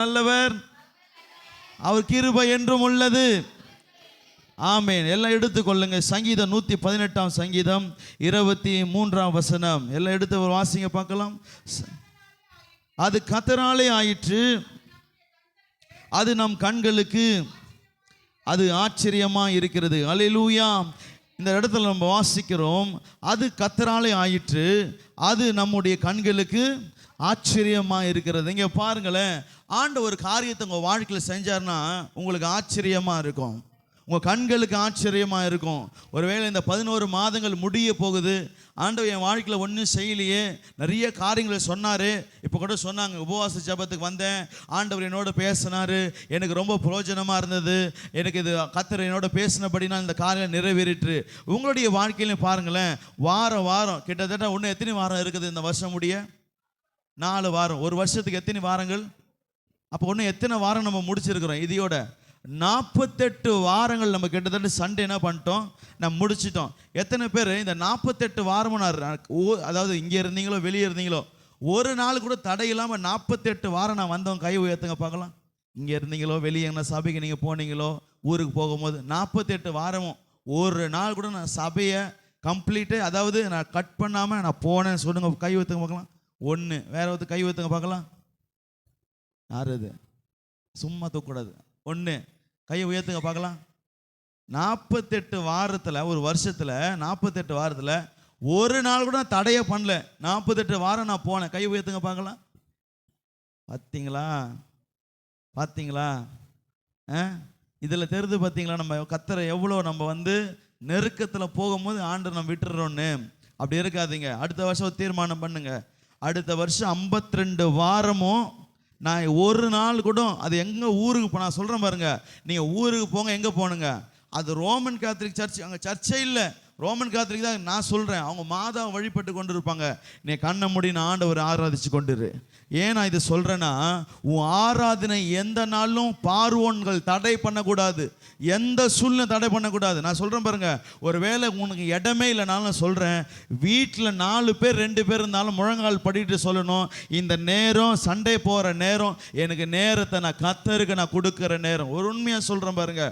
நல்லவர், அவர் கிருபை என்றும் உள்ளது. ஆமென். எல்லாம் எடுத்துக்கொள்ளுங்க. சங்கீதம் 118 சங்கீதம் 23 வசனம். எல்லாம் எடுத்து வாசிங்க பார்க்கலாம். அது கர்த்தராலே ஆயிற்று, அது நம் கண்களுக்கு அது ஆச்சரியமா இருக்கிறது. அல்லேலூயா. இந்த இடத்துல நம்ம வாசிக்கிறோம், அது கர்த்தராலே ஆயிற்று, அது நம்முடைய கண்களுக்கு ஆச்சரியமா இருக்கிறது. இங்க பாருங்களேன், ஆண்டவர் ஒரு காரியத்தை உங்க வாழ்க்கையில் செஞ்சார்னா உங்களுக்கு ஆச்சரியமா இருக்கும், உங்கள் கண்களுக்கு ஆச்சரியமாக இருக்கும். ஒருவேளை இந்த 11 மாதங்கள் முடிய போகுது, ஆண்டவர் என் வாழ்க்கையில் ஒன்றும் செய்யலையே, நிறைய காரியங்களை சொன்னார். இப்போ கூட சொன்னாங்க, உபவாச ஜெபத்துக்கு வந்தேன், ஆண்டவர் என்னோட பேசினார், எனக்கு ரொம்ப பிரயோஜனமாக இருந்தது, எனக்கு இது கர்த்தர் என்னோட பேசினபடினா இந்த காரியம் நிறைவேறிட்டு. உங்களுடைய வாழ்க்கையிலையும் பாருங்களேன், வாரம் கிட்டத்தட்ட இன்னும் எத்தனை வாரம் இருக்குது இந்த வருஷம் முடிய? 4 வாரம். ஒரு வருஷத்துக்கு எத்தனை வாரங்கள்? அப்போ ஒன்று எத்தனை வாரம் நம்ம முடிச்சிருக்கிறோம்? இதையோட 48 வாரங்கள் நம்ம கிட்டத்தட்ட சண்டே என்ன பண்ணிட்டோம், நம்ம முடிச்சிட்டோம். எத்தனை பேர் இந்த 48 வாரமும் அதாவது இங்கே இருந்தீங்களோ வெளியே இருந்தீங்களோ, ஒரு நாள் கூட தடை இல்லாமல் 48 வாரம் நான் வந்தவங்க கை உயர்த்துங்க பார்க்கலாம். இங்கே இருந்தீங்களோ வெளியே என்ன சபைக்கு நீங்கள் போனீங்களோ, ஊருக்கு போகும்போது 48 வாரமும் ஒரு நாள் கூட நான் சபையை கம்ப்ளீட்டு, அதாவது நான் கட் பண்ணாமல் நான் போனேன்னு சொல்லுங்க, கை உயர்த்துங்க பார்க்கலாம். ஒன்று. வேற ஒருத்தர் கை உயர்த்துங்க பார்க்கலாம். யார் இது? சும்மா தூக்கூடாது. ஒன்று. கையை உயர்த்துங்க பார்க்கலாம். 48 வாரத்தில், ஒரு வருஷத்தில் 48 வாரத்தில் ஒரு நாள் கூட நான் தடையை பண்ணல. 48 வாரம் நான் போனேன். கை உயர்த்துங்க பார்க்கலாம். பார்த்தீங்களா? இதில் தெரிந்து பார்த்தீங்களா நம்ம கர்த்தரை எவ்வளோ நம்ம நெருக்கத்தில் போகும்போது ஆண்டு நம்ம விட்டுறோன்னு. அப்படி இருக்காதீங்க. அடுத்த வருஷம் தீர்மானம் பண்ணுங்க, அடுத்த வருஷம் 52 வாரமும் நான் ஒரு நாள் கூட அது எங்கே ஊருக்கு போ, நான் சொல்கிறேன் பாருங்க, நீங்கள் ஊருக்கு போங்க, எங்கே போகணுங்க, அது ரோமன் கேத்தலிக் சர்ச், அங்கே சர்ச்சே இல்லை, ரோமன் கேத்தலிக் தான். நான் சொல்கிறேன், அவங்க மாதா வழிபட்டு கொண்டு இருப்பாங்க. நீ கண்ணை மூடி நான் ஆண்டவர் ஆராதிச்சு கொண்டுரு. ஏன் நான் இது சொல்கிறேன்னா, உன் ஆராதனை எந்த நாளும் பார்வோன்கள் தடை பண்ணக்கூடாது, எந்த சூழ்நிலை தடை பண்ணக்கூடாது. நான் சொல்கிறேன் பாருங்க, ஒரு வேளை உனக்கு இடமே இல்லைனாலும் நான் சொல்கிறேன், வீட்டில் 4 பேர் 2 பேர் இருந்தாலும் முழங்கால் படிட்டு சொல்லணும், இந்த நேரம் சண்டே போகிற நேரம், எனக்கு நேரத்தை நான் கர்த்தருக்கு நான் கொடுக்குற நேரம். ஒரு உண்மையாக சொல்கிறேன் பாருங்க,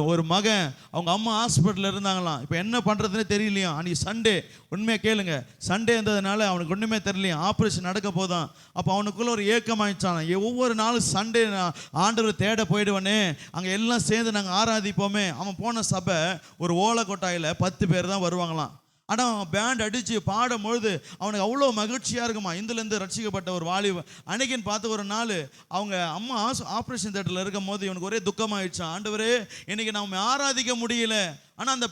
ஒரு மகன் அவங்க அம்மா ஹாஸ்பிட்டலில் இருந்தாங்களாம், இப்போ என்ன பண்ணுறதுன்னு தெரியலையா. அன்றைக்கி சண்டே, உண்மையாக கேளுங்க, சண்டே இருந்ததுனால அவனுக்கு ஒன்றுமே தெரியலையா, ஆப்ரேஷன் நடக்க போதான். அப்போ அவனுக்குள்ள ஒரு ஏக்கம் ஆயிடுச்சான், ஒவ்வொரு நாளும் சண்டே ஆண்டவர் தேட போயிடுவனே, அங்கே எல்லாம் சேர்ந்து நாங்கள் ஆராதிப்போமே. அவன் போன சபை ஒரு ஓலை கொட்டாயில் 10 பேர் தான் வருவாங்களாம். ஆனால் அவன் பேண்ட் அடித்து பாடும்பொழுது அவனுக்கு அவ்வளோ மகிழ்ச்சியாக இருக்குமா. இந்துலேருந்து ரட்சிக்கப்பட்ட ஒரு வாலிப அன்னைக்குன்னு பார்த்து ஒரு நாள் அவங்க அம்மா ஆப்ரேஷன் தேட்டரில் இருக்கும் போது இவனுக்கு ஒரே துக்கமாகிடுச்சான். ஆண்டவரே, இன்னைக்கு நம்ம ஆராதிக்க முடியல. ஆனால் அந்த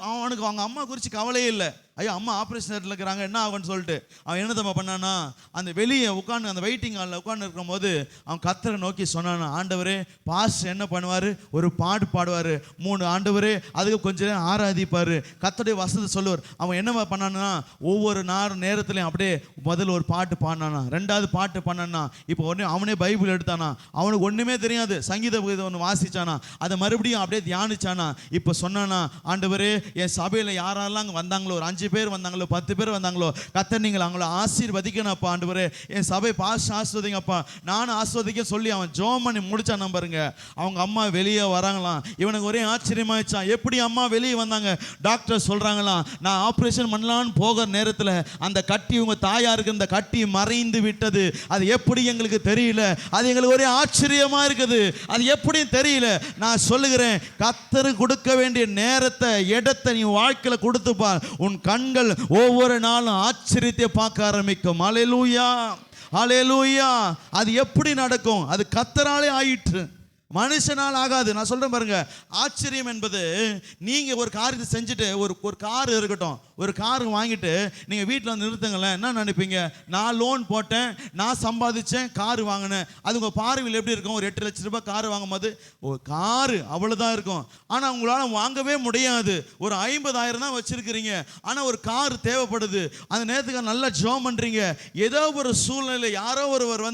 அவனுக்கு அவங்க அம்மா குறித்து கவலையே இல்லை. ஐயோ, அம்மா ஆப்ரேஷன் தேட்டரில் இருக்கிறாங்க, என்ன ஆகும்னு சொல்லிட்டு அவன் என்ன தம்மா பண்ணானா, அந்த வெளியே உட்காந்து அந்த வெயிட்டிங் ஹாலில் உட்காந்து இருக்கும் போது அவன் கர்த்தரை நோக்கி சொன்னானா, ஆண்டவரே, பாஸ்டர் என்ன பண்ணுவார், ஒரு பாட்டு பாடுவார், 3 ஆண்டவரே அதுக்கு கொஞ்சம் நேரம் ஆராதிப்பார், கர்த்தருடைய வசனத்தை சொல்லுவார். அவன் என்ன பண்ணானா, ஒவ்வொரு நேரத்துலையும் அப்படியே முதல்ல ஒரு பாட்டு பாடினானா, 2வது பாட்டு பண்ணானா, இப்போ உடனே அவனே பைபிள் எடுத்தானா, அவனுக்கு ஒன்றுமே தெரியாது, சங்கீத ஒன்று வாசிச்சானா, அதை மறுபடியும் அப்படியே தியானிச்சானா. இப்போ சொன்னானா, ஆண்டவரே, என் சபையில் யாரெல்லாம் அங்கே வந்தாங்களோ, ஒரு 5 பேர் வந்தாங்களோ, 10 பேர் வந்தாங்களோ, கர்த்தர் நீங்கள் அவங்கள ஆசீர்வதிக்கணும்ப்பா. ஆண்டவரே, என் சபை பாஸ்டர் ஆசீர்வதிங்கப்பா, நானும் ஆசீர்வதிக்க சொல்லி அவன் ஜெபம் பண்ணி முடிச்சான். நம்பருங்க, அவங்க அம்மா வெளியே வராங்களாம். இவனுக்கு ஒரே ஆச்சரியமாயிடுச்சான், எப்படி அம்மா வெளியே வந்தாங்க? டாக்டர் சொல்கிறாங்களாம், நான் ஆப்ரேஷன் பண்ணலான்னு போகிற நேரத்தில் அந்த கட்டி, உங்கள் தாயாருக்கு இந்த கட்டி மறைந்து விட்டது. அது எப்படி எங்களுக்கு தெரியல, அது எங்களுக்கு ஒரே ஆச்சரியமாக இருக்குது, அது எப்படி தெரியல. நான் சொல்லுகிறேன், கர்த்தர் கொடுக்க வேண்டிய நேரத்தை, இடத்தை நீ வாழ்க்கையில் கொடுத்துப்பார், உன் கண்கள் ஒவ்வொரு நாளும் ஆச்சரியத்தை பார்க்க ஆரம்பிக்கும். அல்லேலூயா, அல்லேலூயா. அது எப்படி நடக்கும்? அது கர்த்தராலே ஆயிற்று, மனுஷனால் ஆகாது. நான் சொல்கிறேன் பாருங்க, ஆச்சரியம் என்பது நீங்கள் ஒரு காரியத்தை செஞ்சுட்டு, ஒரு கார் இருக்கட்டும், ஒரு கார் வாங்கிட்டு நீங்கள் வீட்டில் நிறுத்துங்களேன், என்ன நினைப்பீங்க? நான் லோன் போட்டேன், நான் சம்பாதிச்சேன், கார் வாங்கினேன். அது உங்கள் பார்வையில் எப்படி இருக்கும்? ஒரு 8 லட்ச ரூபாய் கார் வாங்கும் போது ஒரு காரு அவ்வளோதான் இருக்கும். ஆனால் உங்களால் வாங்கவே முடியாது. ஒரு 50,000 தான் வச்சுருக்கிறீங்க, ஆனால் ஒரு கார் தேவைப்படுது. அந்த நேரத்துக்கு நல்லா ஜெபம் பண்ணுறீங்க, ஏதோ ஒரு சூழ்நிலை யாரோ ஒருவர்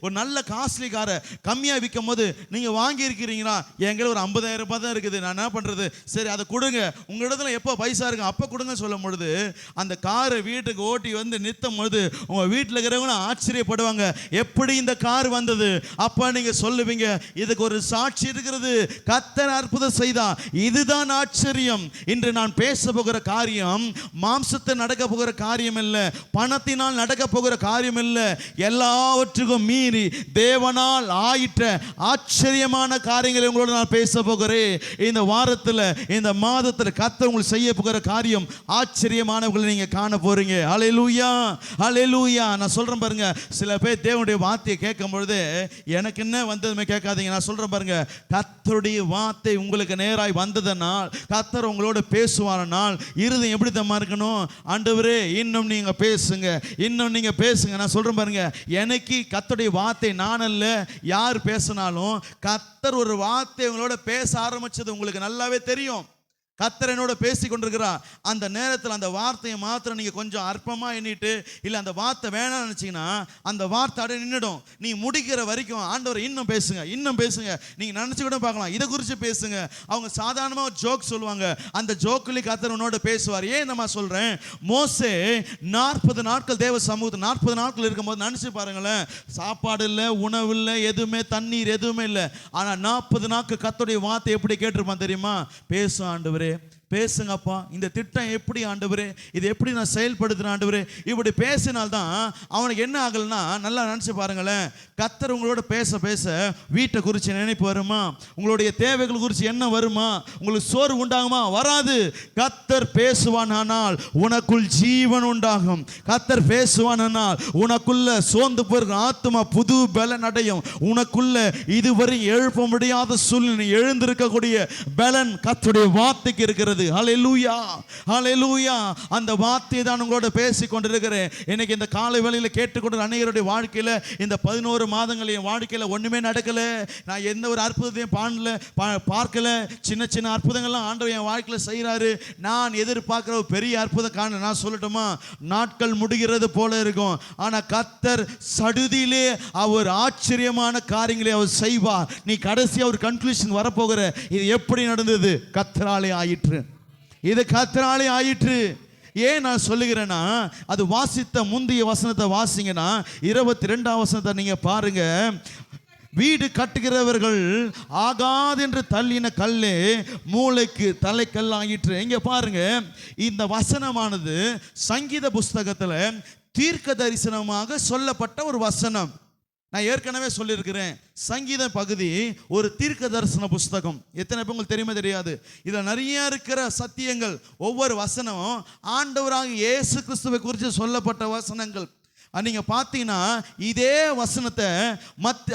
ஒரு நல்ல காஸ்ட்லி காரை கம்மியாக விற்கும் போது நீங்கள் வாங்கி இருக்கிறீங்களா? எங்களை ஒரு 50,000 ரூபாய் தான் இருக்குது, நான் என்ன பண்ணுறது? சரி, அதை கொடுங்க. உங்கள் இடத்துல எப்போ பைசா இருக்கு அப்போ கொடுங்க சொல்ல முடியும். பொழுது அந்த காரை வீட்டுக்கு ஓட்டி வந்து நிறுத்தும் பொழுது உங்கள் வீட்டில் இருக்கிறவங்க ஆச்சரியப்படுவாங்க, எப்படி இந்த கார் வந்தது? அப்போ நீங்கள் சொல்லுவீங்க, இதுக்கு ஒரு சாட்சி இருக்கிறது, கர்த்தர் அற்புதம் செய்தார். இதுதான் ஆச்சரியம். இன்று நான் பேச போகிற காரியம் மாம்சத்தை நடக்க போகிற காரியம் இல்லை, பணத்தினால் நடக்க போகிற காரியம் இல்லை, எல்லாவற்றுக்கும் மீறி தேவனால் ஆயிற்ற ஆச்சரியமான காரியங்களை உங்களோட நான் பேச போகிறேன். இந்த வாரத்தில், இந்த மாதத்தில் கர்த்தர் உங்களுக்கு செய்ய போகிற காரியம் ஆச்சரியமானவர்களை நீங்க காண போறீங்க. ஹல்லேலூயா, ஹல்லேலூயா. நான் சொல்றேன் பாருங்க, சில பேர் தேவனுடைய வார்த்தையை கேட்கும் பொழுது எனக்கு என்ன வந்ததுமே கேட்காதீங்க. நான் சொல்றேன் பாருங்க, கர்த்தருடைய வார்த்தை உங்களுக்கு நேராய் வந்ததனால், கர்த்தர் உங்களோட பேசுவாரனால் இருதயம் எப்படி தம்மா இருக்கணும்? ஆண்டவரே இன்னும் நீங்க பேசுங்க, இன்னும் நீங்க பேசுங்க. நான் சொல்றேன் பாருங்க, எனக்கு கர்த்தருடைய வார்த்தை நான் அல்ல, யார் பேசினாலும் கர்த்தர் ஒரு வார்த்தை உங்களோட பேச ஆரம்பிச்சது உங்களுக்கு நல்லாவே தெரியும். கர்த்தர் என்னோட பேசி கொண்டிருக்கிறார். அந்த நேரத்தில் அந்த வார்த்தையை மாத்திரம் நீங்கள் கொஞ்சம் அற்பமாக எண்ணிட்டு, இல்லை அந்த வார்த்தை வேணாம்னு நினச்சிங்கன்னா அந்த வார்த்தை அப்படியே நின்றுடும். நீ முடிக்கிற வரைக்கும் ஆண்டவர் இன்னும் பேசுங்க, இன்னும் பேசுங்க. நீங்கள் நினச்சி கூட பார்க்கலாம், இதை குறித்து பேசுங்க. அவங்க சாதாரணமாக ஒரு ஜோக் சொல்லுவாங்க, அந்த ஜோக்குலேயே கர்த்தர் உன்னோட பேசுவார். ஏன் நான் சொல்கிறேன், மோசே 40 நாட்கள் தேவ சமூகத்தில் 40 நாட்கள் இருக்கும்போது நினச்சி பாருங்களேன், சாப்பாடு இல்லை, உணவு இல்லை, எதுவுமே தண்ணீர் எதுவுமே இல்லை. ஆனால் 40 நாட்கள் கர்த்தருடைய வார்த்தை எப்படி கேட்டிருப்பான் தெரியுமா? பேசும் ஆண்டவரே, பேசுங்கப்பா, இந்த திட்டம் எப்படி ஆண்டவரே, இது எப்படி நான் செயல்படுத்துறேன் ஆண்டவரே. இப்படி பேசினால்தான் அவனுக்கு என்ன ஆகலன்னா, நல்லா நினச்சி பாருங்களேன், கர்த்தர் உங்களோட பேச பேச வீட்டை குறித்து நினைப்பு வருமா? உங்களுடைய தேவைகள் குறித்து என்ன வருமா? உங்களுக்கு சோறு உண்டாகுமா? வராது. கர்த்தர் பேசுவானால் உனக்குள் ஜீவன் உண்டாகும். கர்த்தர் பேசுவானால் உனக்குள்ள சோர்ந்து போகிற ஆத்மா புது பலன் அடையும். உனக்குள்ள இதுவரை எழுப்ப முடியாத சூழ்நிலை எழுந்திருக்கக்கூடிய பலன் கர்த்தருடைய வார்த்தைக்கு இருக்கிறது. ஹல்லேலூயா, ஹல்லேலூயா. அந்த வார்த்தையை தான் உங்களோட பேசி கொண்டிருக்கிறேன். இன்னைக்கு இந்த காலை வேளையில் கேட்டுக்கொண்ட அநேகருடைய வாழ்க்கையில் இந்த 11 மாதங்கள் என் வாழ்க்கையில் ஒன்றுமே நடக்கலை, நான் எந்த ஒரு அற்புதத்தையும் பார்க்கல. சின்ன சின்ன அற்புதங்கள்லாம் ஆண்டவர் என் வாழ்க்கையில் செய்கிறாரு, நான் எதிர்பார்க்குற ஒரு பெரிய அற்புதம் காண. நான் சொல்லட்டுமா, நாட்கள் முடிகிறது போல இருக்கும், ஆனால் கர்த்தர் சடுதியிலே அவர் ஆச்சரியமான காரியங்களை அவர் செய்வார். நீ கடைசியாக ஒரு கன்க்ளூஷன் வரப்போகிற, இது எப்படி நடந்தது? கர்த்தராலே ஆயிற்று, இது கர்த்தராலே ஆயிற்று. ஏன் நான் சொல்லுகிறேன்னா, அது வாசித்த முந்தைய வசனத்தை வாசிங்கன்னா 22ஆம் வசனத்தை நீங்க பாருங்க. வீடு கட்டுகிறவர்கள் ஆகாதென்று தள்ளின கல்லே மூளைக்கு தலைக்கல் ஆயிற்று. இங்க பாருங்க, இந்த வசனமானது சங்கீத புஸ்தகத்தில் தீர்க்க தரிசனமாக சொல்லப்பட்ட ஒரு வசனம். நான் ஏற்கனவே சொல்லியிருக்கிறேன், சங்கீத பகுதி ஒரு தீர்க்க தரிசன புஸ்தகம். எத்தனை பேர் உங்களுக்கு தெரியுமா தெரியாது? இதில் நிறைய இருக்கிற சத்தியங்கள், ஒவ்வொரு வசனமும் ஆண்டவராக இயேசு கிறிஸ்துவை குறித்து சொல்லப்பட்ட வசனங்கள். நீங்கள் பார்த்தீங்கன்னா இதே வசனத்தை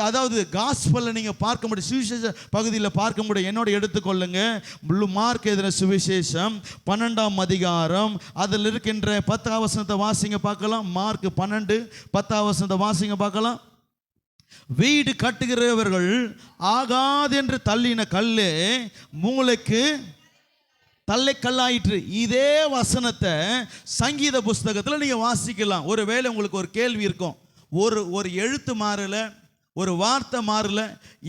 அதாவது காஸ்பலில் நீங்கள் பார்க்க முடியும், சுவிசேஷ பகுதியில் பார்க்க முடியும். என்னோட எடுத்துக்கொள்ளுங்க, மார்க் எழுதின சுவிசேஷம் 12ஆம் அதிகாரம், அதில் இருக்கின்ற 10ஆம் வசனத்தை வாசிங்க பார்க்கலாம். மார்க் 12 10ஆம் வசனத்தை வாசிங்க பார்க்கலாம். வீடு கட்டுகிறவர்கள் ஆகாதென்று தள்ளின கல்லே மூளைக்கு தலைக்கல்லாயிற்று. இதே வசனத்தை சங்கீத புஸ்தகத்தில் நீங்கள் வாசிக்கலாம். ஒருவேளை உங்களுக்கு ஒரு கேள்வி இருக்கும், ஒரு எழுத்து மாறல, ஒரு வார்த்தை மாறல,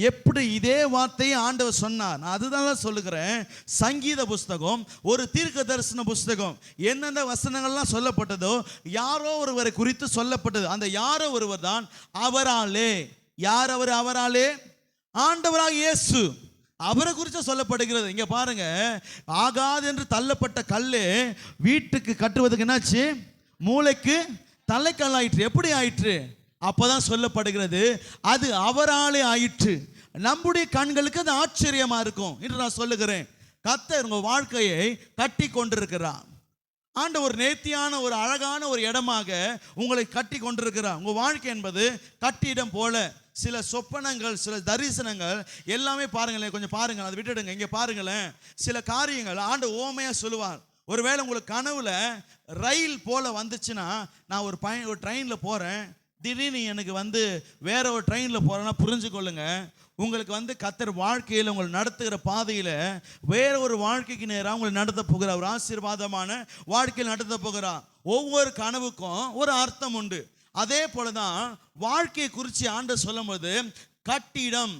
எப்படி இதே வார்த்தையை ஆண்டவர் சொன்னார்? நான் அதுதான் சொல்லுகிறேன், சங்கீத புஸ்தகம் ஒரு தீர்க்க தரிசன புஸ்தகம். எந்தெந்த வசனங்கள்லாம் சொல்லப்பட்டதோ யாரோ ஒருவரை குறித்து சொல்லப்பட்டது. அந்த யாரோ ஒருவர் தான் அவராலே. யார் அவர்? அவராலே ஆண்டவராக இயேசு, அவரை குறித்து சொல்லப்படுகிறது. இங்க பாருங்க, ஆகாது என்று தள்ளப்பட்ட கல்லே வீட்டுக்கு கட்டுவதுக்கு என்னாச்சு? மூளைக்கு தலைக்கல் ஆயிற்று. எப்படி ஆயிற்று? அப்பதான் சொல்லப்படுகிறது, அது அவராலே ஆயிற்று. நம்முடைய கண்களுக்கு அது ஆச்சரியமா இருக்கும் என்று நான் சொல்லுகிறேன். கர்த்தர் உங்க வாழ்க்கையை கட்டி கொண்டிருக்கிறார். ஆண்டவர் ஒரு நேர்த்தியான ஒரு அழகான ஒரு இடமாக உங்களை கட்டி கொண்டிருக்கிறார். உங்க வாழ்க்கை என்பது கட்டிடம் போல. சில சொப்பனங்கள், சில தரிசனங்கள் எல்லாமே பாருங்களேன், கொஞ்சம் பாருங்கள், அதை விட்டுடுங்க. இங்கே பாருங்களேன், சில காரியங்கள் ஆண்டவர் ஓமையாக சொல்லுவார். ஒருவேளை உங்களுக்கு கனவுல ரயில் போல வந்துச்சுன்னா, நான் ஒரு ட்ரெயினில் போகிறேன், திடீர்னு எனக்கு வேற ஒரு ட்ரெயினில் போகிறேன்னா புரிஞ்சுக்கொள்ளுங்க, உங்களுக்கு கர்த்தர் வாழ்க்கையில் உங்களை நடத்துகிற பாதையில் வேற ஒரு வாழ்க்கைக்கு நேராக உங்களை நடத்த போகிறார். ஒரு ஆசீர்வாதமான வாழ்க்கையில் நடத்த போகிறார். ஒவ்வொரு கனவுக்கும் ஒரு அர்த்தம் உண்டு. அதே போலதான் வாழ்க்கையை குறித்து ஆண்டவர் சொல்லும்போது கட்டிடம்,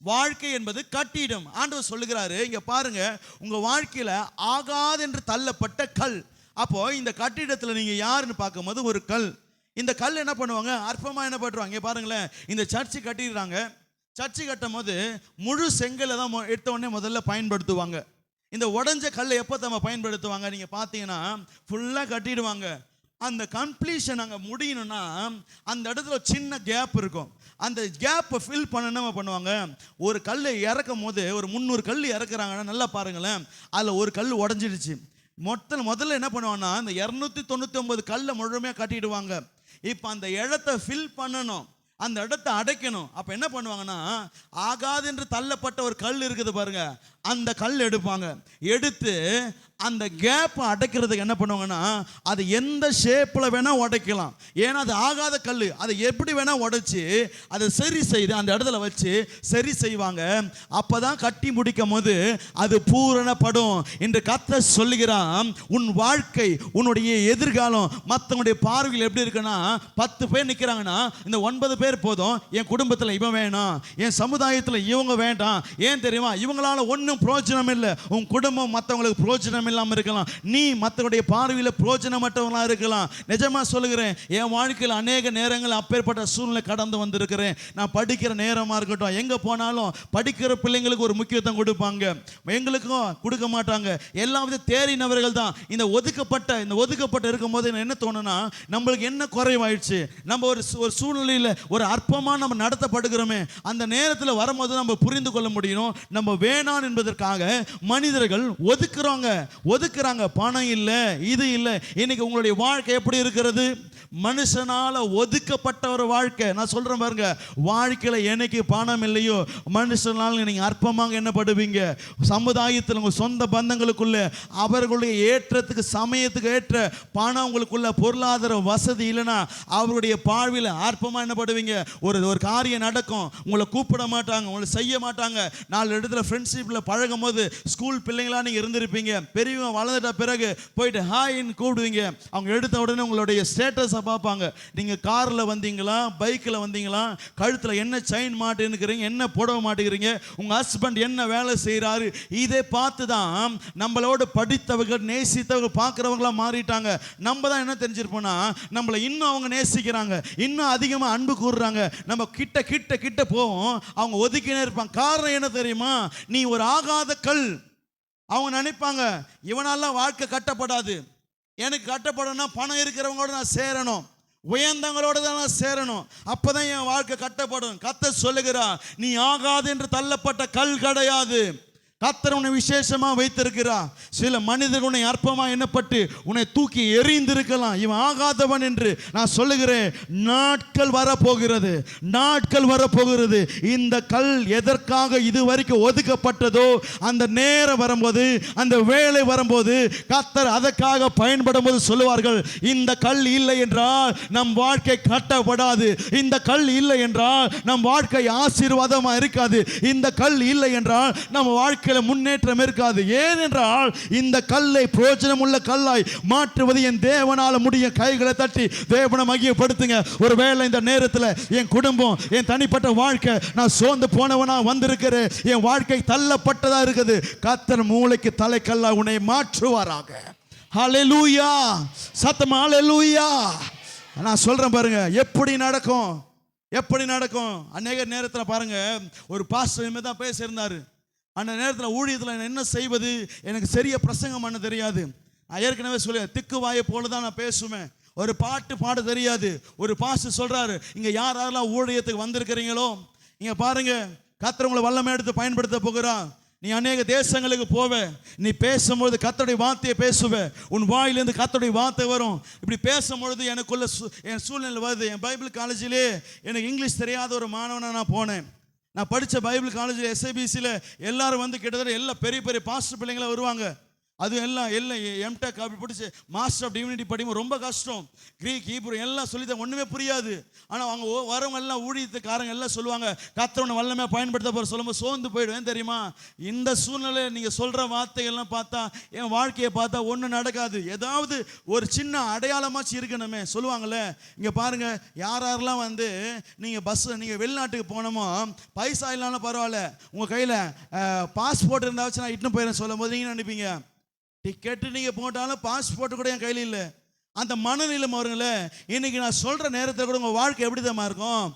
வாழ்க்கை என்பது கட்டிடம். ஆண்டவர் சொல்லுகிறாரு, இங்க பாருங்க, உங்க வாழ்க்கையில ஆகாது என்று தள்ளப்பட்ட கல். அப்போ இந்த கட்டிடத்தில் நீங்க யாருன்னு பார்க்கும்போது ஒரு கல். இந்த கல் என்ன பண்ணுவாங்க, அற்பமா என்ன பண்ணுவாங்க. இங்கே பாருங்களேன், இந்த சர்ச்சு கட்டிடுறாங்க. சர்ச்சு கட்டும் போது முழு செங்கலை தான் எடுத்த உடனே முதல்ல பயன்படுத்துவாங்க. இந்த உடஞ்ச கல்லை எப்போ நம்ம பயன்படுத்துவாங்க, நீங்க பார்த்தீங்கன்னா ஃபுல்லாக கட்டிடுவாங்க. அந்த கம்ப்ளீஷன் அங்கே முடியணும்னா அந்த இடத்துல சின்ன கேப் இருக்கும். அந்த கேப்பை ஃபில் பண்ண பண்ணுவாங்க. ஒரு கல்லை இறக்கும் போது ஒரு 300 கல் இறக்குறாங்கன்னா நல்லா பாருங்களேன், அதில் ஒரு கல் உடஞ்சிடுச்சு. முதல்ல என்ன பண்ணுவாங்கன்னா இந்த 299 கல்லை முழுமையாக கட்டிடுவாங்க. இப்போ அந்த இடத்த ஃபில் பண்ணணும், அந்த இடத்த அடைக்கணும். அப்போ என்ன பண்ணுவாங்கன்னா, ஆகாது என்று தள்ளப்பட்ட ஒரு கல் இருக்குது பாருங்க, அந்த கல் எடுப்பாங்க. எடுத்து அந்த கேப்பை அடைக்கிறதுக்கு என்ன பண்ணுவாங்கன்னா, அது எந்த ஷேப்பில் வேணால் உடைக்கலாம். ஏன்னா அது ஆகாத கல், அதை எப்படி வேணால் உடைச்சி அதை சரி செய்து அந்த இடத்துல வச்சு சரி செய்வாங்க. அப்போ தான் கட்டி முடிக்கும் போது அது பூரணப்படும் என்று கர்த்தர் சொல்லுகிறான். உன் வாழ்க்கை, உன்னுடைய எதிர்காலம் மற்றவங்களுடைய பார்வையில் எப்படி இருக்குன்னா, 10 பேர் நிற்கிறாங்கன்னா இந்த 9 பேர் போதும், என் குடும்பத்தில் இவன் வேணாம், என் சமுதாயத்தில் இவங்க வேண்டாம். ஏன் தெரியுமா, இவங்களால ஒன்றும் பிரயோஜனம் இல்லை. உன் குடும்பம் மற்றவங்களுக்கு பிரயோஜனம் இல்லாமல் இருக்கலாம், நீ மற்றவருடைய பார்வையில் பிரயோஜனமற்றவங்களா இருக்கலாம். நிஜமா சொல்லுகிறேன், என் வாழ்க்கையில் அநேக நேரங்கள் அப்பேற்பட்ட சூழ்நிலை கடந்து வந்திருக்கிறேன். நான் படிக்கிற நேரமா இருக்கட்டும், எங்க போனாலும் படிக்கிற பிள்ளைங்களுக்கு ஒரு முக்கியத்துவம் கொடுப்பாங்க, எங்களுக்கும் கொடுக்க மாட்டாங்க. எல்லாமே தேறினவர்கள் தான். இந்த ஒதுக்கப்பட்ட இருக்கும்போது என்ன தோணுனா, நம்மளுக்கு என்ன குறைவாயிடுச்சு, நம்ம ஒரு சூழ்நிலையில் ஒரு அற்பமாக நம்ம நடத்தப்படுகிறோமே, அந்த நேரத்தில் வரும்போது நம்ம புரிந்து கொள்ள முடியும், நம்ம வேணாம் என்பதற்காக மனிதர்கள் ஒதுக்குறாங்க. பணம் இல்லை, இது இல்லை. இன்னைக்கு உங்களுடைய வாழ்க்கை எப்படி இருக்கிறது, மனுஷனால ஒதுக்கப்பட்ட ஒரு வாழ்க்கை. நான் சொல்றேன் பாருங்க, வாழ்க்கையில என்னைக்கு பணம் இல்லையோ மனுஷனால நீங்க அற்பமாக என்ன படுவீங்க. சமுதாயத்தில் உங்க சொந்த பந்தங்களுக்குள்ள அவர்களுடைய ஏற்றத்துக்கு சமயத்துக்கு ஏற்ற பணம் உங்களுக்குள்ள பொருளாதார வசதி இல்லைன்னா அவருடைய பார்வையில் அற்பமா என்ன படுவீங்க. ஒரு காரியம் நடக்கும், உங்களை கூப்பிட மாட்டாங்க, உங்களை செய்ய மாட்டாங்க. 4 இடத்துல ஃப்ரெண்ட்ஷிப்ல பழகும் போது ஸ்கூல் பிள்ளைங்களா நீங்க இருந்திருப்பீங்க, பெரியவங்க வளர்ந்துட்ட பிறகு போயிட்டு ஹாய்ன்னு கூப்பிடுவீங்க. அவங்க எடுத்த உடனே உங்களுடைய ஸ்டேட்டஸை பார்ப்பாங்க. நீங்க கார்ல வந்தீங்களா, பைக்கில் வந்தீங்களா, கழுத்தில் என்ன செயின் மாட்டேன்னுக்கிறீங்க, என்ன புடவை மாட்டேங்கிறீங்க, உங்க ஹஸ்பண்ட் என்ன வேலை செய்கிறாரு, இதை பார்த்து தான் நம்மளோட படித்தவர்கள் நேசித்தவர்கள் பார்க்குறவங்களா மாறிட்டாங்க. நம்ம தான் என்ன தெரிஞ்சிருப்போம்னா, நம்மளை இன்னும் அவங்க நேசிக்கிறாங்க, இன்னும் அதிகமாக அன்பு கூறுறாங்க. நம்ம கிட்ட கிட்ட கிட்ட போவோம், அவங்க ஒதுக்கினே இருப்பாங்க. காரணம் என்ன தெரியுமா, நீ ஒரு ஆகாத கல். அவங்க நினைப்பாங்க, இவனால வாழ்க்கை கட்டப்படாது, எனக்கு கட்டப்படணும்னா பணம் இருக்கிறவங்களோட நான் சேரணும், உயர்ந்தவங்களோட தான் நான் சேரணும், அப்பதான் என் வாழ்க்கை கட்டப்படும். கர்த்தர் சொல்லுகிறார், நீ ஆகாது என்று தள்ளப்பட்ட கல் கிடையாது. கர்த்தர் உன்னை விசேஷமா வைத்திருக்கிறார். சில மனிதர்கள் உன்னை அற்பமா எண்ணப்பட்டு உன்னை தூக்கி எறிந்திருக்கலாம், இவன் ஆகாதவன் என்று. நான் சொல்லுகிறேன், நாட்கள் வரப்போகிறது. இந்த கல் எதற்காக இதுவரைக்கும் ஒதுக்கப்பட்டதோ அந்த நேரம் வரும்போது, அந்த வேலை வரும்போது கர்த்தர் அதற்காக பயன்படும் போது சொல்லுவார்கள், இந்த கல் இல்லை என்றால் நம் வாழ்க்கை கட்டப்படாது, இந்த கல் இல்லை என்றால் நம் வாழ்க்கை ஆசீர்வாதமா இருக்காது, இந்த கல் இல்லை என்றால் நம்ம வாழ்க்கை முன்னேற்றம் இருக்காது. ஏனென்றால் இந்த கல்லை பிரயோஜனம் உள்ள கல்லாய் மாற்றுவது என் தேவனால முடியும். கைகளை தட்டி தேவனை மகிமைப்படுத்துங்க. ஒருவேளை இந்த நேரத்தில் என் குடும்பம், என் தனிப்பட்ட வாழ்க்கை, நான் சோர்ந்து போனவனா வந்திருக்கிறேன், என் வாழ்க்கை தள்ளப்பட்டதா இருக்குது, கர்த்தர் மூளைக்கு தலைக்கல்லா உன்னை மாற்றுவாராக. ஹல்லேலூயா, சத்தமா ஹல்லேலூயா. நான் சொல்றேன் பாருங்க, எப்படி நடக்கும். அநேக நேரத்தில் பாருங்க, ஒரு பாஸ்டர் தான் பேசியிருந்தாரு. அந்த நேரத்தில் ஊழியத்தில் என்ன செய்வது, எனக்கு சரியா பிரசங்கம் பண்ண தெரியாது. நான் ஏற்கனவே சொல்லி திக்குவாயை போல தான் நான் பேசுவேன், ஒரு பாட்டு பாட தெரியாது. ஒரு பாஸ்டர் சொல்றாரு, இங்க யாரெல்லாம் ஊழியத்துக்கு வந்திருக்கிறீங்களோ இங்க பாருங்க, கர்த்தர் உங்களை வல்லமை எடுத்து பயன்படுத்த போகிறான். நீ அநேக தேசங்களுக்கு போவ, நீ பேசும்போது கர்த்தருடைய வார்த்தையை பேசுவ, உன் வாயிலிருந்து கர்த்தருடைய வார்த்தை வரும். இப்படி பேசும்பொழுது எனக்குள்ள என் சூழ்நிலை வருது. என் பைபிள் காலேஜிலே எனக்கு இங்கிலீஷ் தெரியாத ஒரு மாணவனாக நான் போனேன். நான் படித்த பைபிள் காலேஜில் எஸ்ஐபிசியில் எல்லாரும் வந்து கிட்டத்தட்ட எல்லா பெரிய பெரிய பாஸ்டர் பிள்ளைங்களாம் வருவாங்க. அதுவும் எல்லாம் எம்டெக் அப்படி படிச்சு மாஸ்டர் ஆஃப் டிவினிட்டி படிக்கும் ரொம்ப கஷ்டம். கிரீக், ஹீப்ரு எல்லாம் சொல்லித்தான் ஒன்றுமே புரியாது. ஆனால் அவங்க வரவங்க எல்லாம் ஊழியத்துக்காரங்க எல்லாம் சொல்லுவாங்க, கர்த்தரை வல்லமையாக பயன்படுத்த போகிற சொல்லும்போது சோர்ந்து போயிடுவேன். தெரியுமா, இந்த சூழ்நிலை நீங்கள் சொல்கிற வார்த்தைகள்லாம் பார்த்தா, என் வாழ்க்கையை பார்த்தா ஒன்றும் நடக்காது. ஏதாவது ஒரு சின்ன அடையாளமாச்சு இருக்கணுமே. சொல்லுவாங்கள்ல, இங்கே பாருங்கள், யாரெல்லாம் வந்து நீங்கள் வெளிநாட்டுக்கு போனோமோ பைசா இல்லைனாலும் பரவாயில்ல, உங்கள் கையில் பாஸ்போர்ட் இருந்தால் வச்சு நான் இட்டுன்னு போயிடுறேன் சொல்லும் போது நீங்கள் நினைப்பீங்க, டிக்கெட்டு நீங்கள் போட்டாலும் பாஸ்போர்ட் கூட என் கையில் இல்லை. அந்த மனநிலை வருங்களே. இன்னைக்கு நான் சொல்கிற நேரத்தில் கூட உங்கள் வாழ்க்கை எப்படி தான் இருக்கும்?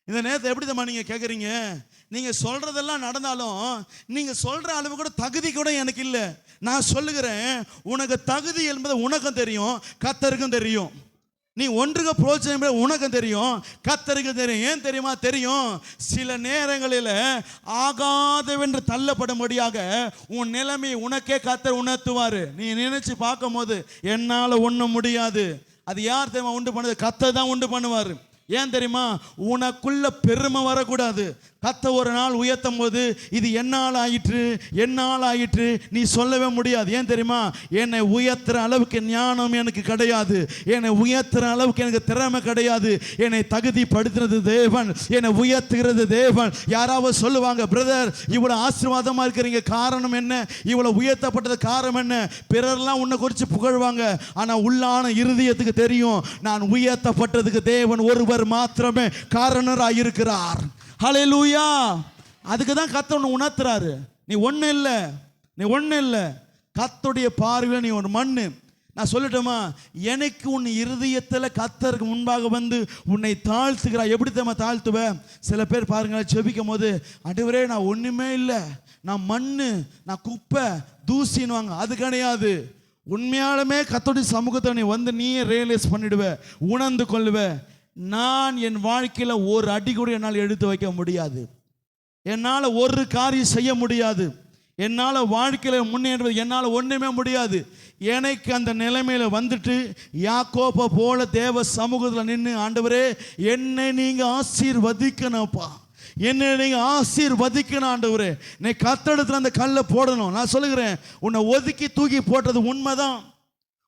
இந்த நேரத்தை எப்படி தான் நீங்கள் கேட்குறீங்க? நீங்கள் சொல்கிறதெல்லாம் நடந்தாலும் நீங்கள் சொல்கிற அளவு கூட தகுதி கூட எனக்கு இல்லை. நான் சொல்லுகிறேன், உனக்கு தகுதி என்பது உனக்கும் தெரியும், கர்த்தருக்கும் தெரியும். நீ ஒன்றுக்கு பிரோஜனம் உனக்கும் தெரியும், கர்த்தருக்கு தெரியும். ஏன் தெரியுமா? தெரியும். சில நேரங்களில் ஆகாதவென்று தள்ளப்படும்படியாக உன் நிலைமையை உனக்கே கர்த்தர் உணர்த்துவார். நீ நினைச்சு பார்க்கும் போது என்னால் ஒன்றும் முடியாது. அது யார் தெரியுமா உண்டு பண்ணது? கர்த்தர் தான் உண்டு பண்ணுவார். ஏன் தெரியுமா? உனக்குள்ள பெருமை வரக்கூடாது. கர்த்தர் ஒரு நாள் உயர்த்தும் போது இது என்னால் ஆயிற்று, என்னால் ஆயிற்று நீ சொல்லவே முடியாது. ஏன் தெரியுமா? என்னை உயர்த்துற அளவுக்கு ஞானம் எனக்கு கிடையாது, என்னை உயர்த்துற அளவுக்கு எனக்கு திறமை கிடையாது. என்னை தகுதிப்படுத்துறது தேவன், என்னை உயர்த்துகிறது தேவன். யாராவது சொல்லுவாங்க, பிரதர் இவ்வளோ ஆசீர்வாதமாக இருக்கிறீங்க, காரணம் என்ன? இவ்வளோ உயர்த்தப்பட்டது காரணம் என்ன? பிறர்லாம் உன்னை குறித்து புகழ்வாங்க, ஆனால் உள்ளான இருதயத்துக்கு தெரியும், நான் உயர்த்தப்பட்டதுக்கு தேவன் ஒருவர் மாத்திரமே காரணராக இருக்கிறார். ஹல்லேலூயா. அதுக்கு தான் கர்த்தர் உன்னை உணர்த்துறாரு. நீ ஒன்றும் இல்லை, நீ ஒன்றும் இல்லை. கர்த்தருடைய பார்வையில் நீ ஒரு மண்ணு. நான் சொல்லட்டுமா? எனக்கு உன் இருதயத்தில் கர்த்தருக்கு முன்பாக வந்து உன்னை தாழ்த்துக்கிறார். எப்படி தெரியுமா தாழ்த்துவேன்? சில பேர் பாருங்களேன், ஜெபிக்கும் போது, ஆண்டவரே நான் ஒன்றுமே இல்லை, நான் மண்ணு, நான் குப்பை, தூசின்னுவாங்க. அது கிடையாது. உண்மையாலுமே கர்த்தருடைய சமூகத்தை நீ வந்து நீயே ரியலைஸ் பண்ணிடுவ, உணர்ந்து கொள்ளுவ. நான் என் வாழ்க்கையில் ஒரு அடி கூட என்னால் எடுத்து வைக்க முடியாது, என்னால் ஒரு காரியம் செய்ய முடியாது, என்னால் வாழ்க்கையில் முன்னேறுவது என்னால் ஒன்றுமே முடியாது. எனக்கு அந்த நிலைமையில் வந்துட்டு யாக்கோபை போல தேவ சமூகத்தில் நின்று, ஆண்டவரே என்னை நீங்கள் ஆசீர்வதிக்கணும்ப்பா, என்னை நீங்கள் ஆசீர்வதிக்கணும் ஆண்டவரே, நீ கர்த்தரிடத்தில் அந்த கல்லை போடணும். நான் சொல்லுகிறேன், உன்னை ஒதுக்கி தூக்கி போட்டது உண்மைதான்,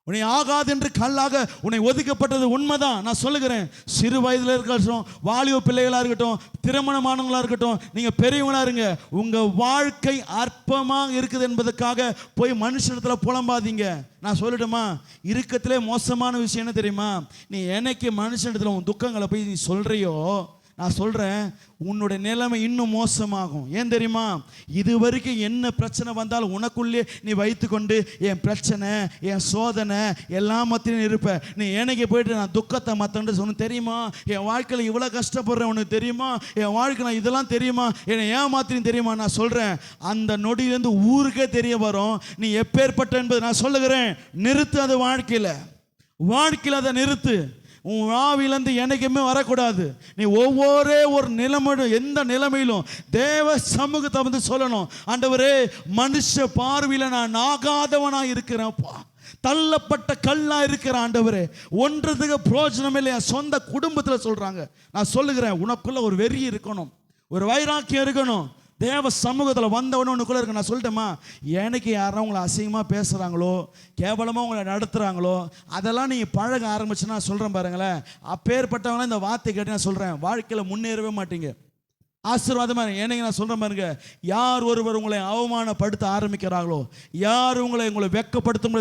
உன்னை ஆகாது என்று கல்லாக உன்னை ஒதுக்கப்பட்டது உண்மைதான். நான் சொல்லுகிறேன், சிறு வயதில் இருக்கட்டும், வாலிப பிள்ளைகளாக இருக்கட்டும், திருமணமானவங்களாக இருக்கட்டும், நீங்கள் பெரியவங்களாக இருங்க, உங்கள் வாழ்க்கை அற்பமாக இருக்குது என்பதற்காக போய் மனுஷனத்தில் புலம்பாதீங்க. நான் சொல்லட்டுமா? இருக்கத்திலே மோசமான விஷயம் என்ன தெரியுமா? நீ என்னைக்கு மனுஷனிடத்தில் உன் துக்கங்களை போய் நீ சொல்கிறியோ, நான் சொல்கிறேன், உன்னுடைய நிலைமை இன்னும் மோசமாகும். ஏன் தெரியுமா? இது வரைக்கும் என்ன பிரச்சனை வந்தாலும் உனக்குள்ளே நீ வைத்துக்கொண்டு என் பிரச்சனை, என் சோதனை எல்லாம் மத்தியும் இருப்ப. நீ எனக்கு போயிட்டு நான் துக்கத்தை மற்றன்ட்டு சொன்ன தெரியுமா? என் வாழ்க்கையில் இவ்வளோ கஷ்டப்படுறேன் உனக்கு தெரியுமா? என் வாழ்க்கை நான் இதெல்லாம் தெரியுமா? என்னை ஏமாத்தின்னு தெரியுமா? நான் சொல்கிறேன், அந்த நொடியிலேருந்து ஊருக்கே தெரிய வரும் நீ எப்பேற்பட்ட என்பது. நான் சொல்லுகிறேன், நிறுத்து அது வாழ்க்கையில் அதை நிறுத்து. உன் ஆவிலேருந்து என்னைக்குமே வரக்கூடாது. நீ ஒரு நிலைமையும், எந்த நிலைமையிலும் தேவ சமூகத்தை வந்து சொல்லணும், ஆண்டவரே மனுஷ பார்வையில் நான் ஆகாதவனாக இருக்கிறேன்ப்பா, தள்ளப்பட்ட கல்லா இருக்கிற ஆண்டவரே, ஒன்றதுக்கு பிரோஜனம் இல்லை. என் சொந்த குடும்பத்தில் சொல்கிறாங்க. நான் சொல்லுகிறேன், உனக்குள்ள ஒரு வெறி இருக்கணும், ஒரு வைராக்கியம் இருக்கணும். தேவ சமூகத்தில் வந்தவொன்னு ஒன்றுக்குள்ளே இருக்கு. நான் சொல்லிட்டேம்மா, எனக்கு யாரும் உங்களை அசிங்கமாக பேசுகிறாங்களோ, கேவலமாக உங்களை நடத்துகிறாங்களோ, அதெல்லாம் நீங்கள் பழக ஆரம்பிச்சுன்னா நான் சொல்கிறேன் பாருங்களேன், அப்பேற்பட்டவங்களாம் இந்த வார்த்தை கேட்டு நான் சொல்கிறேன், வாழ்க்கையில் முன்னேறவே மாட்டீங்க. ஆசீர்வாதமாக என்னைக்கு நான் சொல்கிறேன் பாருங்க, யார் ஒருவர் உங்களை அவமானப்படுத்த ஆரம்பிக்கிறாங்களோ, யார் உங்களை வெட்கப்படுத்தும்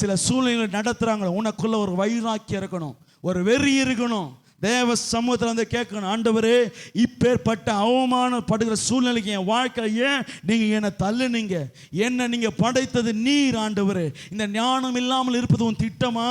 சில சூழ்நிலைகளை நடத்துகிறாங்களோ, உனக்குள்ள ஒரு வைராக்கியம் இருக்கணும், ஒரு வெறி இருக்கணும். தேவ சமூகத்தில் வந்து கேட்கணும், ஆண்டவரே இப்பேற்பட்ட அவமானப்படுகிற சூழ்நிலைக்கு என் வாழ்க்கை ஏன் நீங்கள் என்னை தள்ளுனீங்க? என்னை நீங்கள் படைத்தது நீர் ஆண்டவரே. இந்த ஞானம் இல்லாமல் இருப்பது உன் திட்டமா?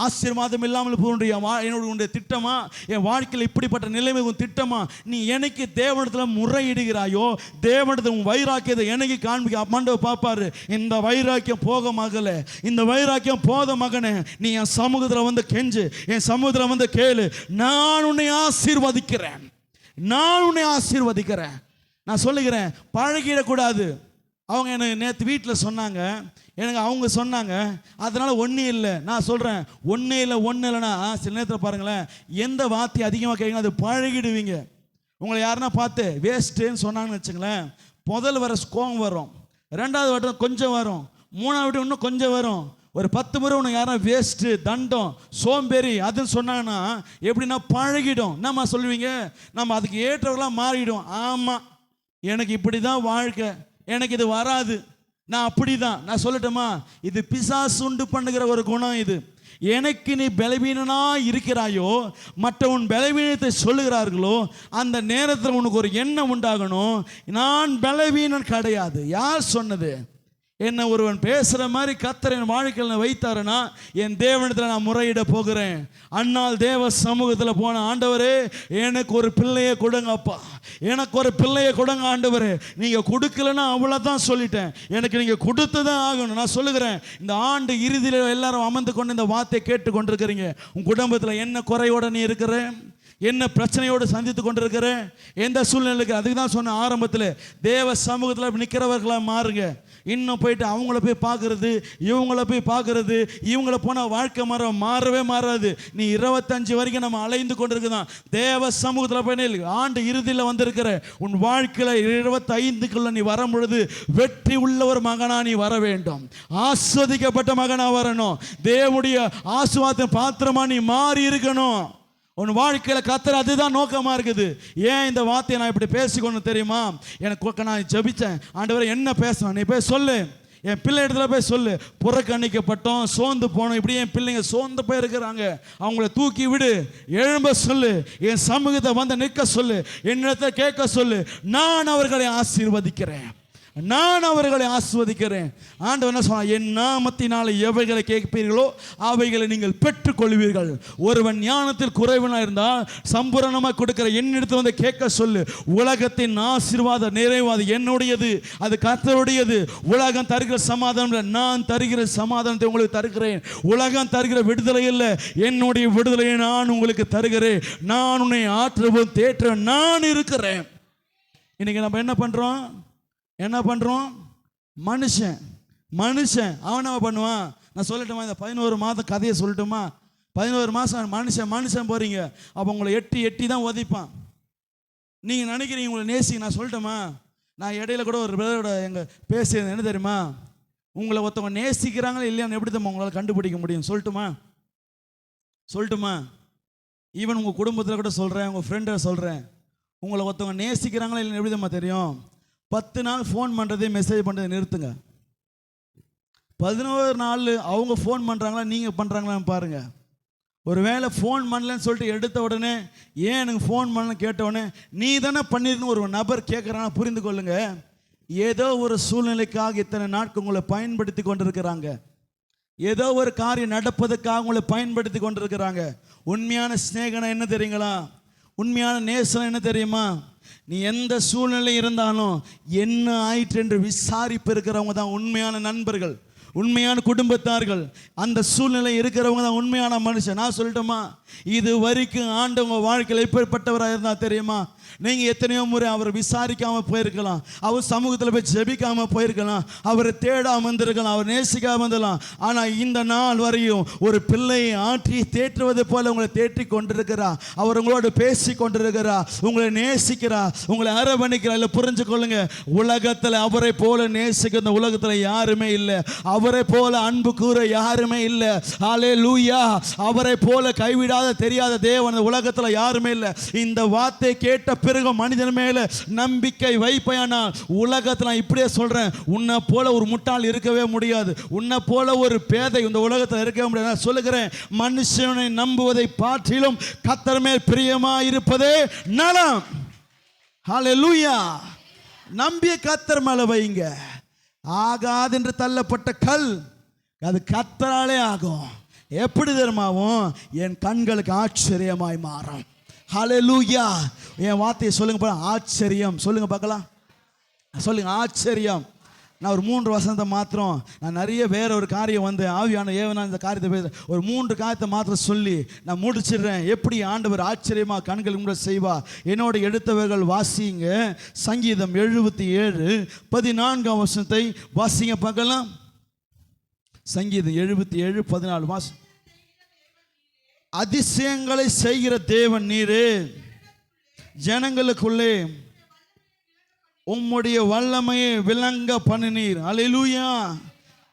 ஆசீர்வாதம் இல்லாமல் இருப்பது என்னுடைய திட்டமா? என் வாழ்க்கையில் இப்படிப்பட்ட நிலைமை உன் திட்டமா? நீ எனக்கு தேவனிடத்தில் முறையிடுகிறாயோ, தேவனிடத்தில் உன் வைராக்கியத்தை எனக்கு காண்பிக்க ஆண்டவர் பார்ப்பாரு. இந்த வைராக்கியம் போக மகளே, இந்த வைராக்கியம் போத மகனே, நீ என் சமூகத்தில் வந்து கெஞ்சு, என் சமூகத்தில் வந்து கேளு, நான் உன்னை ஆசீர்வதிக்கிறேன், நான் உன்னை ஆசீர்வதிக்கிறேன். நான் சொல்லுகிறேன், பழகிடக்கூடாது. அவங்க எனக்கு நேற்று வீட்டில் சொன்னாங்க, எனக்கு அவங்க சொன்னாங்க, அதனால் ஒன்றும் இல்லை. நான் சொல்கிறேன், ஒன்றும் இல்லைன்னா சில நேரத்தில் பாருங்களேன், எந்த வார்த்தை அதிகமாக கேட்குங்க அது பழகிடுவீங்க. உங்களை யாருன்னா பார்த்து வேஸ்ட்டுன்னு சொன்னாங்கன்னு வச்சுங்களேன், முதல் வர கோவம் வரும், ரெண்டாவது வட்டம் கொஞ்சம் வரும், மூணாவது வட்டம் இன்னும் கொஞ்சம் வரும், ஒரு 10 முறை உனக்கு யாரும் வேஸ்ட்டு, தண்டம், சோம்பேறி அதுன்னு சொன்னாங்கன்னா எப்படின்னா பழகிடும். என்னம்மா சொல்லுவீங்க? நம்ம அதுக்கு ஏற்றவர்களாக மாறிடும். ஆமாம், எனக்கு இப்படி தான் வாழ்க்கை, எனக்கு இது வராது, நான் அப்படி தான். நான் சொல்லட்டுமா, இது பிசாசு உண்டு பண்ணுகிற ஒரு குணம் இது. எனக்கு நீ பலவீனனா இருக்கிறாயோ, மற்றவன் பலவீனத்தை சொல்லுகிறார்களோ, அந்த நேரத்தில் உனக்கு ஒரு எண்ணம் உண்டாகணும், நான் பலவீனன் கிடையாது. யார் சொன்னது? என்ன ஒருவன் பேசுகிற மாதிரி கர்த்தர் என் வாழ்க்கையில் வைத்தாருன்னா என் தேவனிடத்தில் நான் முறையிட போகிறேன். அன்னால் தேவ சமூகத்தில் போன, ஆண்டவரே எனக்கு ஒரு பிள்ளையை கொடுங்கப்பா, எனக்கு ஒரு பிள்ளையை கொடுங்க ஆண்டவரே. நீங்கள் கொடுக்கலன்னா அவ்வளோதான் சொல்லிட்டேன், எனக்கு நீங்கள் கொடுத்து தான் ஆகணும். நான் சொல்லுகிறேன், இந்த ஆண்டு இறுதியில் எல்லாரும் அமர்ந்து கொண்டு இந்த வார்த்தையை கேட்டு கொண்டிருக்கிறீங்க. உன் குடும்பத்தில் என்ன குறையோடு நீ இருக்கிற, என்ன பிரச்சனையோடு சந்தித்து கொண்டிருக்கிறேன், எந்த சூழ்நிலைக்கு, அதுக்கு தான் சொன்ன ஆரம்பத்தில் தேவ சமூகத்தில் நிற்கிறவர்களாக மாறுங்க. இன்னும் போயிட்டு அவங்கள போய் பார்க்கறது, இவங்கள போய் பார்க்கறது, இவங்கள போனால் வாழ்க்கை மாறவே மாறாது. நீ 25 வரைக்கும் நம்ம அலைந்து கொண்டிருக்குதான். தேவ சமூகத்தில் போய் ஆண்டு இறுதியில் வந்திருக்கிற உன் வாழ்க்கையில் 25க்குள்ள நீ வரும் பொழுது வெற்றி உள்ள ஒரு மகனா நீ வர வேண்டும். ஆஸ்வதிக்கப்பட்ட மகனா வரணும். தேவனுடைய ஆசீர்வாதத்தின் பாத்திரமா நீ மாறி இருக்கணும். உன் வாழ்க்கையில் கர்த்தர் அதுதான் நோக்கமாக இருக்குது. ஏன் இந்த வார்த்தையை நான் இப்படி பேசிக்கொண்டு தெரியுமா? எனக்கு நான் ஜெபிச்சேன், ஆண்டவரே என்ன பேசணும், நீ போய் சொல்லு, என் பிள்ளை இடத்துல போய் சொல்லு. புறக்கணிக்கப்பட்டோம், சோர்ந்து போனோம், இப்படி என் பிள்ளைங்க சோர்ந்து போய் இருக்கிறாங்க, அவங்கள தூக்கி விடு, எழும்ப சொல்லு, என் சமூகத்தை வந்து நிற்க சொல்லு, என்னிடத்தை கேட்க சொல்லு. நான் அவர்களை ஆசீர்வதிக்கிறேன், நான் அவர்களை ஆஸ்வதிக்கிறேன். ஆண்டவர் என்ன சொன்னார்? என் நாமத்தினால எவைகளை கேட்பீர்களோ அவைகளை நீங்கள் பெற்றுக்கொள்வீர்கள். ஒருவன் ஞானத்தில் குறைவனாக இருந்தால் சம்பூரணமாக கொடுக்கிற என்னிடத்தில் வந்து கேட்க சொல்லு. உலகத்தின் ஆசீர்வாத நிறைவாது என்னுடையது, அது கர்த்தருடையது. உலகம் தருகிற சமாதானம், நான் தருகிற சமாதானத்தை உங்களுக்கு தருகிறேன். உலகம் தருகிற விடுதலை இல்லை, என்னுடைய விடுதலையை நான் உங்களுக்கு தருகிறேன். நான் உன்னை ஆற்றவும் தேற்ற நான் இருக்கிறேன். இன்னைக்கு நம்ம என்ன பண்ணுறோம்? மனுஷன் அவன் பண்ணுவான். நான் சொல்லட்டுமா, இந்த 11 மாதம் கதையை சொல்லட்டுமா? 11 மாதம் மனுஷன் போகிறீங்க, அப்போ உங்களை எட்டி தான் உதைப்பான். நீங்கள் நினைக்கிறீங்க உங்களை நேசி. நான் சொல்லட்டுமா, நான் இடையில கூட ஒரு பிரதரோட எங்கள் பேசியது என்ன தெரியுமா? உங்களை ஒருத்தவங்க நேசிக்கிறாங்களா இல்லையான்னு எப்படி தான் உங்களால் கண்டுபிடிக்க முடியும்? சொல்லட்டுமா? ஈவன் உங்கள் குடும்பத்தில் கூட சொல்கிறேன், உங்கள் ஃப்ரெண்டை சொல்கிறேன், உங்களை ஒருத்தவங்க நேசிக்கிறாங்களா இல்லைன்னு எப்படி தான் தெரியும்? 10 நாள் ஃபோன் பண்ணுறதே மெசேஜ் பண்ணுறதை நிறுத்துங்க. 11 நாள் அவங்க ஃபோன் பண்ணுறாங்களா நீங்கள் பண்ணுறாங்களான்னு பாருங்கள். ஒரு வேளை ஃபோன் பண்ணலன்னு சொல்லிட்டு எடுத்த உடனே ஏன் எனக்கு ஃபோன் பண்ணலன்னு கேட்ட உடனே நீ தானே பண்ணிருன்னு ஒரு நபர் கேட்குறாங்கன்னா புரிந்து கொள்ளுங்க, ஏதோ ஒரு சூழ்நிலைக்காக இத்தனை நாட்கள் உங்களை பயன்படுத்தி கொண்டிருக்கிறாங்க. ஏதோ ஒரு காரியம் நடப்பதற்காக உங்களை பயன்படுத்தி கொண்டிருக்கிறாங்க. உண்மையான ஸ்நேகனம் என்ன தெரியுங்களா? உண்மையான நேசம் என்ன தெரியுமா? நீ எந்த சூழ்நிலை இருந்தாலும் என்ன ஆயிற்று என்று விசாரிப்பு இருக்கிறவங்க தான் உண்மையான நண்பர்கள், உண்மையான குடும்பத்தார்கள். அந்த சூழ்நிலை இருக்கிறவங்க தான் உண்மையான மனுஷன். நான் சொல்லட்டுமா, இது வரைக்கும் ஆண்டவங்க வாழ்க்கையில் எப்படிப்பட்டவராக இருந்தால் தெரியுமா? நீங்கள் எத்தனையோ முறை அவரை விசாரிக்காமல் போயிருக்கலாம், அவர் சமூகத்தில் போய் ஜெபிக்காமல் போயிருக்கலாம், அவரை தேடாமல் வந்திருக்கலாம், அவர் நேசிக்காமல் வந்துடலாம். ஆனால் இந்த நாள் வரையும் ஒரு பிள்ளையை ஆற்றி தேற்றுவது போல உங்களை தேற்றி கொண்டிருக்கிறா. அவர் உங்களோடு பேசி கொண்டிருக்கிறா, உங்களை நேசிக்கிறா, உங்களை அரவணைக்கிறா. இல்லை புரிஞ்சு கொள்ளுங்க, உலகத்தில் அவரை போல நேசிக்கிற இந்த உலகத்தில் யாருமே இல்லை, அவரை போல அன்பு கூற யாருமே இல்லை. ஹல்லேலூயா! அவரை போல கைவிடாத தெரியாத தேவன் உலகத்தில் யாருமே இல்லை. இந்த வார்த்தை கேட்ட பிறகு மனிதன் மேல நம்பிக்கை வைப்பையானால் உலகத்தில் இப்படியே சொல்றேன், உன்னை போல ஒரு முட்டாள் இருக்கவே முடியாது, உன்னை போல ஒரு பேதை இந்த உலகத்தில் இருக்கவே முடியாது. நான் சொல்லுகிறேன், மனுஷனை நம்புவதை பார்த்திலும் கர்த்தர் மேல் பிரியமா இருப்பதே நலம். ஹல்லேலூயா! நம்பிய கர்த்தர் மேல வைங்க. ஆகாது என்று தள்ளப்பட்ட கல் அது கர்த்தராலே ஆகும். எப்படி தெரியுமாவும்? என் கண்களுக்கு ஆச்சரியமாய் மாறும். ஹல்லேலூயா! என் வார்த்தையை சொல்லுங்க, ஆச்சரியம் சொல்லுங்க பார்க்கலாம். சொல்லுங்க ஆச்சரியம். நான் ஒரு 3 வசனத்தை மாத்திரம், நான் நிறைய வேற ஒரு காரியம் வந்து ஆவியான ஏவனா இந்த காரியத்தை பேச ஒரு 3 காரியத்தை மாத்திரம் சொல்லி நான் முடிச்சிடுறேன். எப்படி ஆண்டவர் ஆச்சரியமா கண்கள் முன்னாடி செய்வா. என்னோட எடுத்தவர்கள் வாசிங்க. சங்கீதம் 77:14 வசனத்தை வாசிங்க பார்க்கலாம். சங்கீதம் 77:14 வாசி. அதிசயங்களை செய்கிற தேவன் நீரே, ஜனங்களுக்குள்ளே உம்முடைய வல்லமையை விளங்க பண்ணினீர். அல்லேலூயா!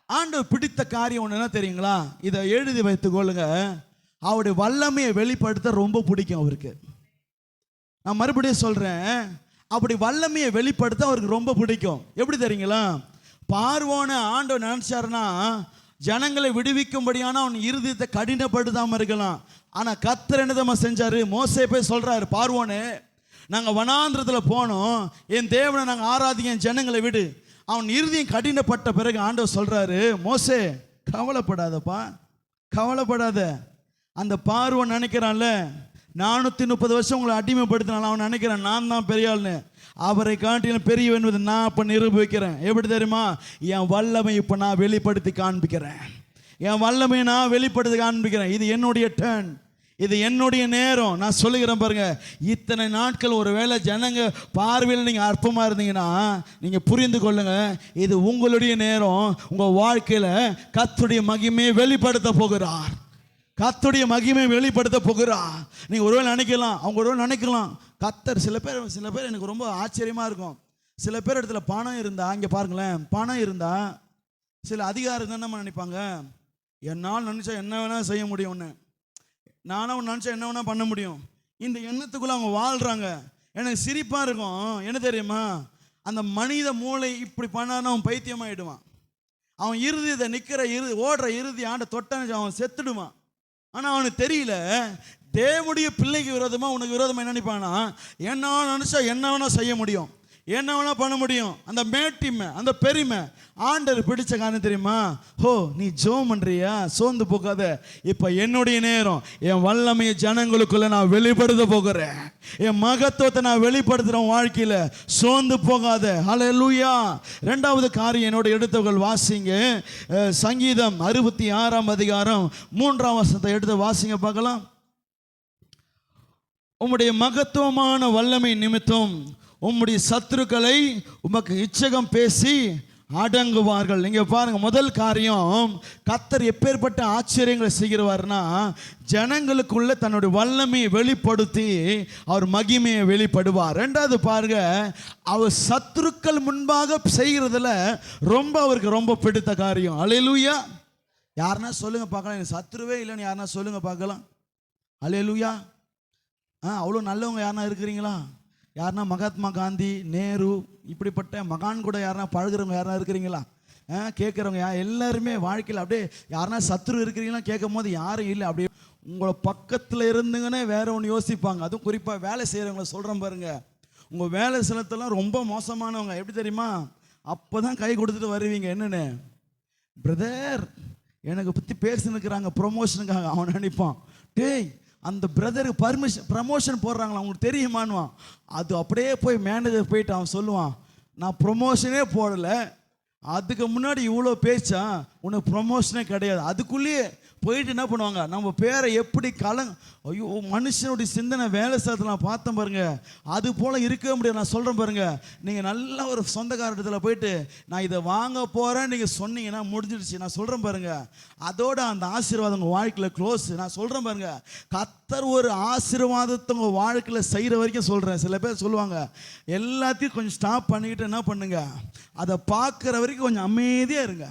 ஆண்டவர் பிடித்த காரியம் ஒன்று என்ன தெரியுங்களா? இதை எழுதி வைத்துக் கொள்ளுங்க. அவருடைய வல்லமையை வெளிப்படுத்த ரொம்ப பிடிக்கும் அவருக்கு. நான் மறுபடியும் சொல்றேன், அப்படி வல்லமையை வெளிப்படுத்த அவருக்கு ரொம்ப பிடிக்கும். எப்படி தெரியுங்களா? பார்வோனை ஆண்டவர் நினைச்சாருன்னா ஜனங்களை விடுவிக்கும்படியான அவன் இருதயத்தை கடினப்படுத்தாம இருக்கலாம். ஆனா கர்த்தர் என்னதமா செஞ்சாரு? மோசே போய் சொல்றாரு, பார்வோனே நாங்கள் வனாந்திரத்தில் போனோம், என் தேவனை நாங்கள் ஆராதிக்க, என் ஜனங்களை விடு. அவன் இருதயம் கடினப்பட்ட பிறகு ஆண்டவர் சொல்றாரு, மோசே கவலைப்படாதப்பா, கவலைப்படாத. அந்த பார்வன் நினைக்கிறான்ல 430 வருஷம் உங்களை அடிமைப்படுத்தினால அவன் நினைக்கிறான் நான் தான் பெரிய ஆள்னு. அவரை காட்டிலும் பெரிய என்பது நான் இப்போ நிரூபிக்கிறேன். எப்படி தெரியுமா? என் வல்லமை இப்போ நான் வெளிப்படுத்தி காண்பிக்கிறேன். என் வல்லமை நான் வெளிப்படுத்தி காண்பிக்கிறேன். இது என்னுடைய டர்ன், இது என்னுடைய நேரம். நான் சொல்லுகிறேன் பாருங்க, இத்தனை நாட்கள் ஒரு வேளை ஜனங்க பார்வையில் நீங்கள் அற்பமாக இருந்தீங்கன்னா நீங்கள் புரிந்து கொள்ளுங்க, இது உங்களுடைய நேரம். உங்கள் வாழ்க்கையில் கர்த்தருடைய மகிமையை வெளிப்படுத்த போகிறார். கர்த்தருடைய மகிமையை வெளிப்படுத்த போகிறார். நீங்கள் ஒருவேளை நினைக்கலாம், அவங்க ஒருவேளை நினைக்கலாம் கர்த்தர் சில பேர் எனக்கு ரொம்ப ஆச்சரியமாக இருக்கும். சில பேர் இடத்துல பணம் இருந்தா, இங்கே பாருங்களேன், பணம் இருந்தா சில அதிகாரம் தான் நம்ம நினைப்பாங்க, என்னால் நினச்சா என்ன வேணால் செய்ய முடியும்னு, நானும் நினச்சா என்ன வேணால் பண்ண முடியும். இந்த எண்ணத்துக்குள்ளே அவங்க வாழ்கிறாங்க. எனக்கு சிரிப்பாக இருக்கும். என்ன தெரியுமா? அந்த மனித மூளை இப்படி பண்ணான்னு அவன் பைத்தியமாகிடுவான். அவன் இறுதி நிற்கிற ஓடுற இறுதி ஆண்ட தொட்டான்னு அவன் செத்துடுவான். ஆனால் அவனுக்கு தெரியல, தேவனுடைய பிள்ளைக்கு விரோதமாக உனக்கு விரோதமாக என்ன நினைப்பானா, என்ன நினச்சா என்ன வேணால் செய்ய முடியும், என்ன வேணால் பண்ண முடியும். அந்த மேட்டிமை, அந்த பெருமை ஆண்டவர் பிடிச்ச காரணம் தெரியுமா? ஹோ, நீ ஜோம் பண்றியா, சோர்ந்து போகாத, இப்போ என்னுடைய நேரம். என் வல்லமையை ஜனங்களுக்குள்ள நான் வெளிப்படுத்த போகிறேன். என் மகத்துவத்தை நான் வெளிப்படுத்துகிறேன் வாழ்க்கையில். சோர்ந்து போகாத. ஹல்லேலூயா. ரெண்டாவது காரியம் என்னோட எடுத்தவர்கள் வாசிங்க, சங்கீதம் 66ஆம் அதிகாரம் 3ஆம் வசனத்தை எடுத்து வாசிங்க பார்க்கலாம். உம்முடைய மகத்துவமான வல்லமை நிமித்தம் உம்முடைய சத்துருக்களை உமக்கு இச்சகம் பேசி அடங்குவார்கள். நீங்க பாருங்க, முதல் காரியம், கர்த்தர் எப்பேற்பட்ட ஆச்சரியங்களை செய்கிறவார்னா, ஜனங்களுக்குள்ள தன்னுடைய வல்லமையை வெளிப்படுத்தி அவர் மகிமையை வெளிப்படுவார். ரெண்டாவது பாருங்க, அவர் சத்துருக்கள் முன்பாக செய்கிறதுல அவருக்கு ரொம்ப பிடித்த காரியம். அல்லேலூயா. யாருன்னா சொல்லுங்க பார்க்கலாம், எனக்கு சத்துருவே இல்லைன்னு யாருன்னா சொல்லுங்க பார்க்கலாம். அல்லேலூயா. அவ்வளோ நல்லவங்க யாருன்னா இருக்கிறீங்களா? யாருன்னா மகாத்மா காந்தி, நேரு, இப்படிப்பட்ட மகான் கூட யாருன்னா பழகுறவங்க யாருன்னா இருக்கிறீங்களா? கேட்குறவங்க எல்லாருமே வாழ்க்கையில் அப்படியே யாருன்னா சத்துரு இருக்கிறீங்களா கேட்கும் போது யாரும் இல்லை. அப்படியே உங்களை பக்கத்தில் இருந்துங்கன்னே வேற ஒன்று யோசிப்பாங்க. அதுவும் குறிப்பாக வேலை செய்கிறவங்கள சொல்கிறேன் பாருங்க, உங்கள் வேலை ஸ்தலத்தெல்லாம் ரொம்ப மோசமானவங்க. எப்படி தெரியுமா? அப்போ தான் கை கொடுத்துட்டு வருவீங்க. என்னென்னு, பிரதர் எனக்கு பற்றி பேசினுக்கிறாங்க ப்ரொமோஷனுக்காக. அவன் நினைப்பான், டேய் அந்த பிரதருக்கு ப்ரமோஷன் போடுறாங்களா அவங்களுக்கு தெரியுமான்வான். அது அப்படியே போய் மேனேஜர் போயிட்டு அவன் சொல்லுவான், நான் ப்ரொமோஷனே போடலை, அதுக்கு முன்னாடி இவ்வளோ பேச்சா, உனக்கு ப்ரொமோஷனே கிடையாது. அதுக்குள்ளேயே போயிட்டு என்ன பண்ணுவாங்க, நம்ம பேரை எப்படி ஐயோ, மனுஷனுடைய சிந்தனை வேலை ஸ்தலத்தில் நான் பார்த்தேன் பாருங்க, அது போல் இருக்கவே முடியாது. நான் சொல்கிறேன் பாருங்க, நீங்கள் நல்ல ஒரு சொந்தக்காரத்தில் போயிட்டு நான் இதை வாங்க போகிறேன் நீங்கள் சொன்னீங்கன்னா முடிஞ்சிடுச்சு. நான் சொல்கிறேன் பாருங்க, அதோட அந்த ஆசீர்வாதம் உங்கள் வாழ்க்கையில் க்ளோஸ். நான் சொல்கிறேன் பாருங்க, கர்த்தர் ஒரு ஆசீர்வாதத்தை உங்கள் வாழ்க்கையில் செய்கிற வரைக்கும் சொல்கிறேன். சில பேர் சொல்லுவாங்க, எல்லாத்தையும் கொஞ்சம் ஸ்டாப் பண்ணிக்கிட்டு என்ன பண்ணுங்க, அதை பார்க்குற வரைக்கும் கொஞ்சம் அமைதியாக இருங்க.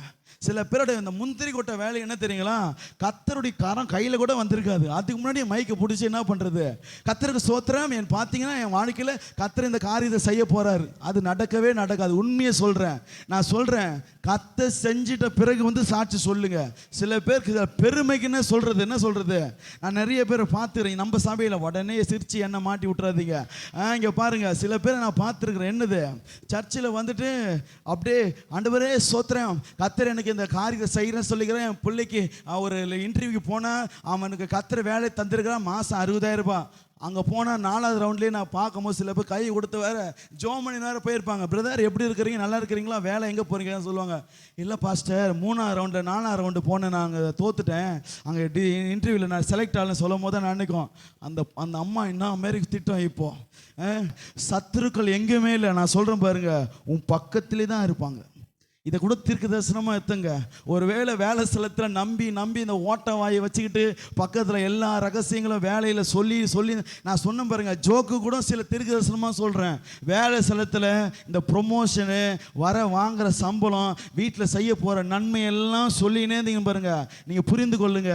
சில பேரோட இந்த முந்திரி கொட்டை வேலை என்ன தெரியுங்களா, கர்த்தருடைய கரம் கையில் கூட வந்திருக்காது, அதுக்கு முன்னாடி மைக்கை பிடிச்சி என்ன பண்ணுறது, கர்த்தருக்கு ஸ்தோத்திரம் என் பார்த்தீங்கன்னா என் வாழ்க்கையில் கர்த்தர் இந்த காரியத்தை செய்ய போகிறாரு. அது நடக்கவே நடக்காது. உண்மையை சொல்கிறேன். நான் சொல்கிறேன், கர்த்தர் செஞ்சிட்ட பிறகு சாட்சி சொல்லுங்க. சில பேருக்கு பெருமைக்குன்னு சொல்கிறது என்ன சொல்கிறது, நான் நிறைய பேர் பார்த்துக்கிறேன் நம்ம சபையில், உடனே சிரிச்சு என்ன மாட்டி விட்டுறாதீங்க. இங்கே பாருங்கள், சில பேரை நான் பார்த்துருக்குறேன். என்னது, சர்ச்சில் வந்துட்டு அப்படியே ஆண்டவரே ஸ்தோத்திரம், கர்த்தர் எனக்கு இந்த காரியத்தை செய்கிறேன்னு சொல்லிக்கிறேன். என் பிள்ளைக்கு ஒரு இன்டர்வியூக்கு போனால் அவனுக்கு கர்த்தர் வேலை தந்திருக்கிறான், மாதம் 60,000 ரூபாய். அங்கே போனால் 4வது ரவுண்ட்லேயே நான் பார்க்கும்போது சில பேர் கை கொடுத்து வேறு ஜோமணி நேரம் போயிருப்பாங்க. பிரதர் எப்படி இருக்கிறீங்க, நல்லா இருக்கிறீங்களா, வேலை எங்கே போகிறீங்கன்னு சொல்லுவாங்க. இல்லை பாஸ்டர் 3வது ரவுண்டு 4வது ரவுண்டு போனேன், நாங்கள் தோத்துட்டேன், அங்கே இன்டர்வியூவில் நான் செலக்ட் ஆகலன்னு சொல்லும் போது தான் நான் நினைக்கும், அந்த அம்மா என்ன மாரி திட்டம். இப்போது சத்துருக்கள் எங்கேயுமே இல்லை. நான் சொல்கிறேன் பாருங்க, உன் பக்கத்துலேயே தான் இருப்பாங்க. இதை கூட தீர்க்க தரிசனமாக எத்துங்க. ஒரு வேலை ஸ்தலத்தில் நம்பி இந்த ஓட்ட வாயை வச்சுக்கிட்டு பக்கத்தில் எல்லா ரகசியங்களும் வேலையில் சொல்லி நான் சொன்ன பாருங்க, ஜோக்கு கூட சில தீர்க்க தரிசனமாக சொல்கிறேன். வேலை ஸ்தலத்தில் இந்த ப்ரொமோஷனு, வாங்குகிற சம்பளம், வீட்டில் செய்ய போகிற நன்மையெல்லாம் சொல்லினே இருந்தீங்க பாருங்க. நீங்கள் புரிந்து கொள்ளுங்க,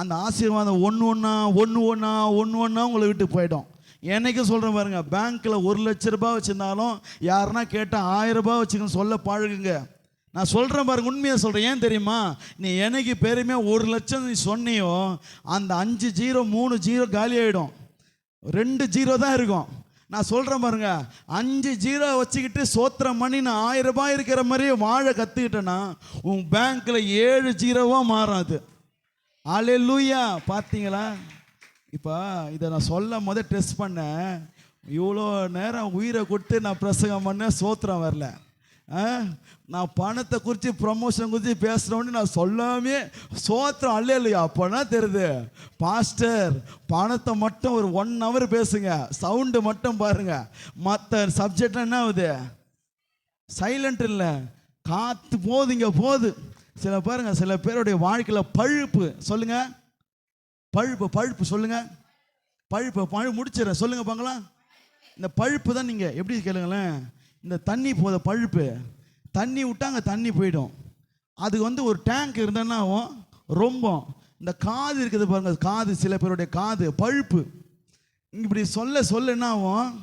அந்த ஆசீர்வாதம் ஒன்று ஒன்றா உங்களை விட்டு போயிடும். என்னைக்கு சொல்கிறேன் பாருங்க, பேங்க்கில் 1 லட்ச ரூபாய் வச்சுருந்தாலும் யாருன்னா கேட்டால் 1000 ரூபாய் வச்சுக்கன்னு சொல்ல பழகுங்க. நான் சொல்கிறேன் பாருங்க, உண்மையாக சொல்கிறேன். ஏன் தெரியுமா, நீ எனக்கு பெருமையாக 1 லட்சம் நீ சொன்னியோ, அந்த 5 0 3 0 காலி ஆகிடும், 2 0 தான் இருக்கும். நான் சொல்கிறேன் பாருங்க, 5 ஜீரோ வச்சுக்கிட்டு சோத்திரம் பண்ணி நான் 1000 ரூபாய் இருக்கிற மாதிரியே வாழ கற்றுக்கிட்டேன்னா உன் பேங்க்கில் 7 ஜீரோவாக மாறாது. அல்லேலூயா. பார்த்தீங்களா? இப்போ இதை நான் சொல்லும் போதே டெஸ்ட் பண்ணேன். இவ்வளோ நேரம் உயிரை கொடுத்து நான் பிரசங்கம் பண்ணேன், சோத்திரம் வரல. நான் பணத்தை குறித்து ப்ரமோஷன் குறித்து பேசுகிறோன்னு நான் சொல்லாமே சோத்திரம் அல்லேலூயா. அப்போனா தெரியுது பாஸ்டர் பணத்தை மட்டும் ஒரு 1 hour பேசுங்க, சவுண்டு மட்டும் பாருங்க, மற்ற சப்ஜெக்ட்லாம் என்ன ஆகுது? சைலண்ட் இல்லை, காற்று போகுது, இங்கே போகுது. பாருங்க சில பேருடைய வாழ்க்கையில் பழுப்பு. சொல்லுங்க பழுப்பு சொல்லுங்க. பழுப்பு முடிச்சிடறேன் சொல்லுங்க பார்க்கலாம். இந்த பழுப்பு தான் நீங்கள் எப்படி கேளுங்களேன், இந்த தண்ணி போத பழுப்பு, தண்ணி விட்டாங்க தண்ணி போயிடும். அது ஒரு டேங்க் இருந்தான்னா ரொம்ப இந்த காது இருக்குது பாருங்க, காது சில பேருடைய காது பழுப்பு. இப்படி சொல்ல என்ன ஆகும்,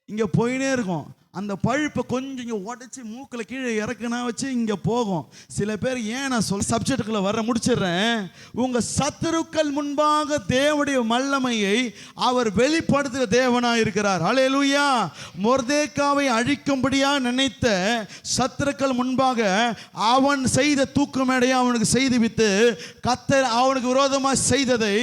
இங்கே போயினே இருக்கும். அந்த பழுப்பை கொஞ்சம் இங்கே உடச்சி மூக்கில் கீழே இறக்குனா வச்சு இங்கே போகும். சில பேர் ஏன் நான் சப்ஜெக்டுக்குள்ளே வர முடிச்சிடுறேன். உங்கள் சத்துருக்கள் முன்பாக தேவனுடைய வல்லமையை அவர் வெளிப்படுத்துகிற தேவனாக இருக்கிறார். அல்லேலூயா. மொர்தெக்காவை அழிக்கும்படியாக நினைத்த சத்துருக்கள் முன்பாக அவன் செய்த தூக்கு மேடையை அவனுக்கு செய்து விட்டு கர்த்தர் அவனுக்கு விரோதமாக செய்ததை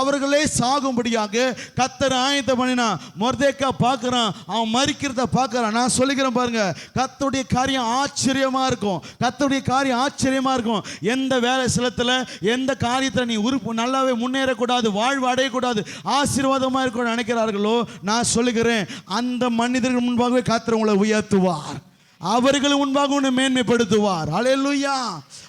அவர்களே சாகும்படியாக கர்த்தர் ஆயத்தம் பண்ணினா. மொர்தெக்கா பார்க்குறான், அவன் மரிக்கிறத பார்க்குறான். நான் சொல்லுகிறேன் பாருங்க, கர்த்தருடைய காரியம் ஆச்சரியமா இருக்கும். கர்த்தருடைய காரியம் ஆச்சரியமா இருக்கும். எந்த வேலை சிலத்தில் எந்த காரியத்தில் நீ நல்லாவே முன்னேறக்கூடாது, வாழ்வு அடையக்கூடாது, ஆசீர்வாதமாக இருக்கணும்னு நினைக்கிறார்களோ, நான் சொல்லுகிறேன் அந்த மனிதர்கள் முன்பாகவே கர்த்தர் உங்களை உயர்த்துவார். அவர்கள் முன்பாக உன்னை மேன்மைப்படுத்துவார். அல்லேலூயா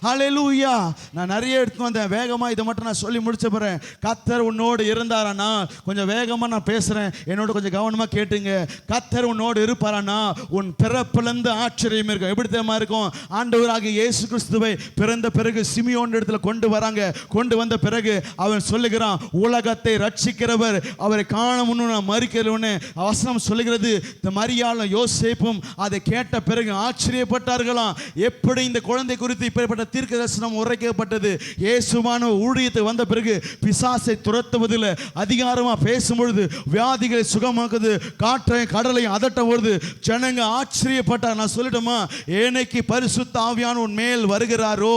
அல்லேலூயா. நான் நிறைய எடுத்து வந்தேன் வேகமாக, இதை மட்டும் நான் சொல்லி முடிச்ச போகிறேன். கர்த்தர் உன்னோடு இருந்தாரானா, கொஞ்சம் வேகமாக நான் பேசுகிறேன், என்னோட கொஞ்சம் கவனமாக கேட்டுங்க. கர்த்தர் உன்னோடு இருப்பாரானா உன் பிறப்பிலிருந்து ஆச்சரியம் இருக்கும். எப்படி தெரியுமா இருக்கும்? ஆண்டவராகிய இயேசு கிறிஸ்துவை பிறந்த பிறகு சிமியோன் இடத்துல கொண்டு வராங்க. கொண்டு வந்த பிறகு அவன் சொல்லுகிறான், உலகத்தை ரட்சிக்கிறவர் அவரை காண முன்னு நான் மறிக்கிறவனே. வசனம் சொல்லுகிறது, இந்த மரியாளும் யோசேப்பும் அதை கேட்ட பிறகு ஆச்சரியப்பட்டார்களாம். எப்படி இந்த குழந்தை குறித்து இப்படிப்பட்ட தீர்க்க தரிசனம் உரைக்கப்பட்டது. இயேசுவான ஊழியத்தை வந்த பிறகு பிசாசை துரத்துவதில் அதிகாரமா பேசும்பொழுது வியாதிகளை சுகமாக்குது, காற்றை கடலை அதட்டும் பொழுது ஜனங்க ஆச்சரியப்பட்டார். நான் சொல்லட்டுமா, ஏனைக்கு பரிசுத்த ஆவியான உன் மேல் வருகிறாரோ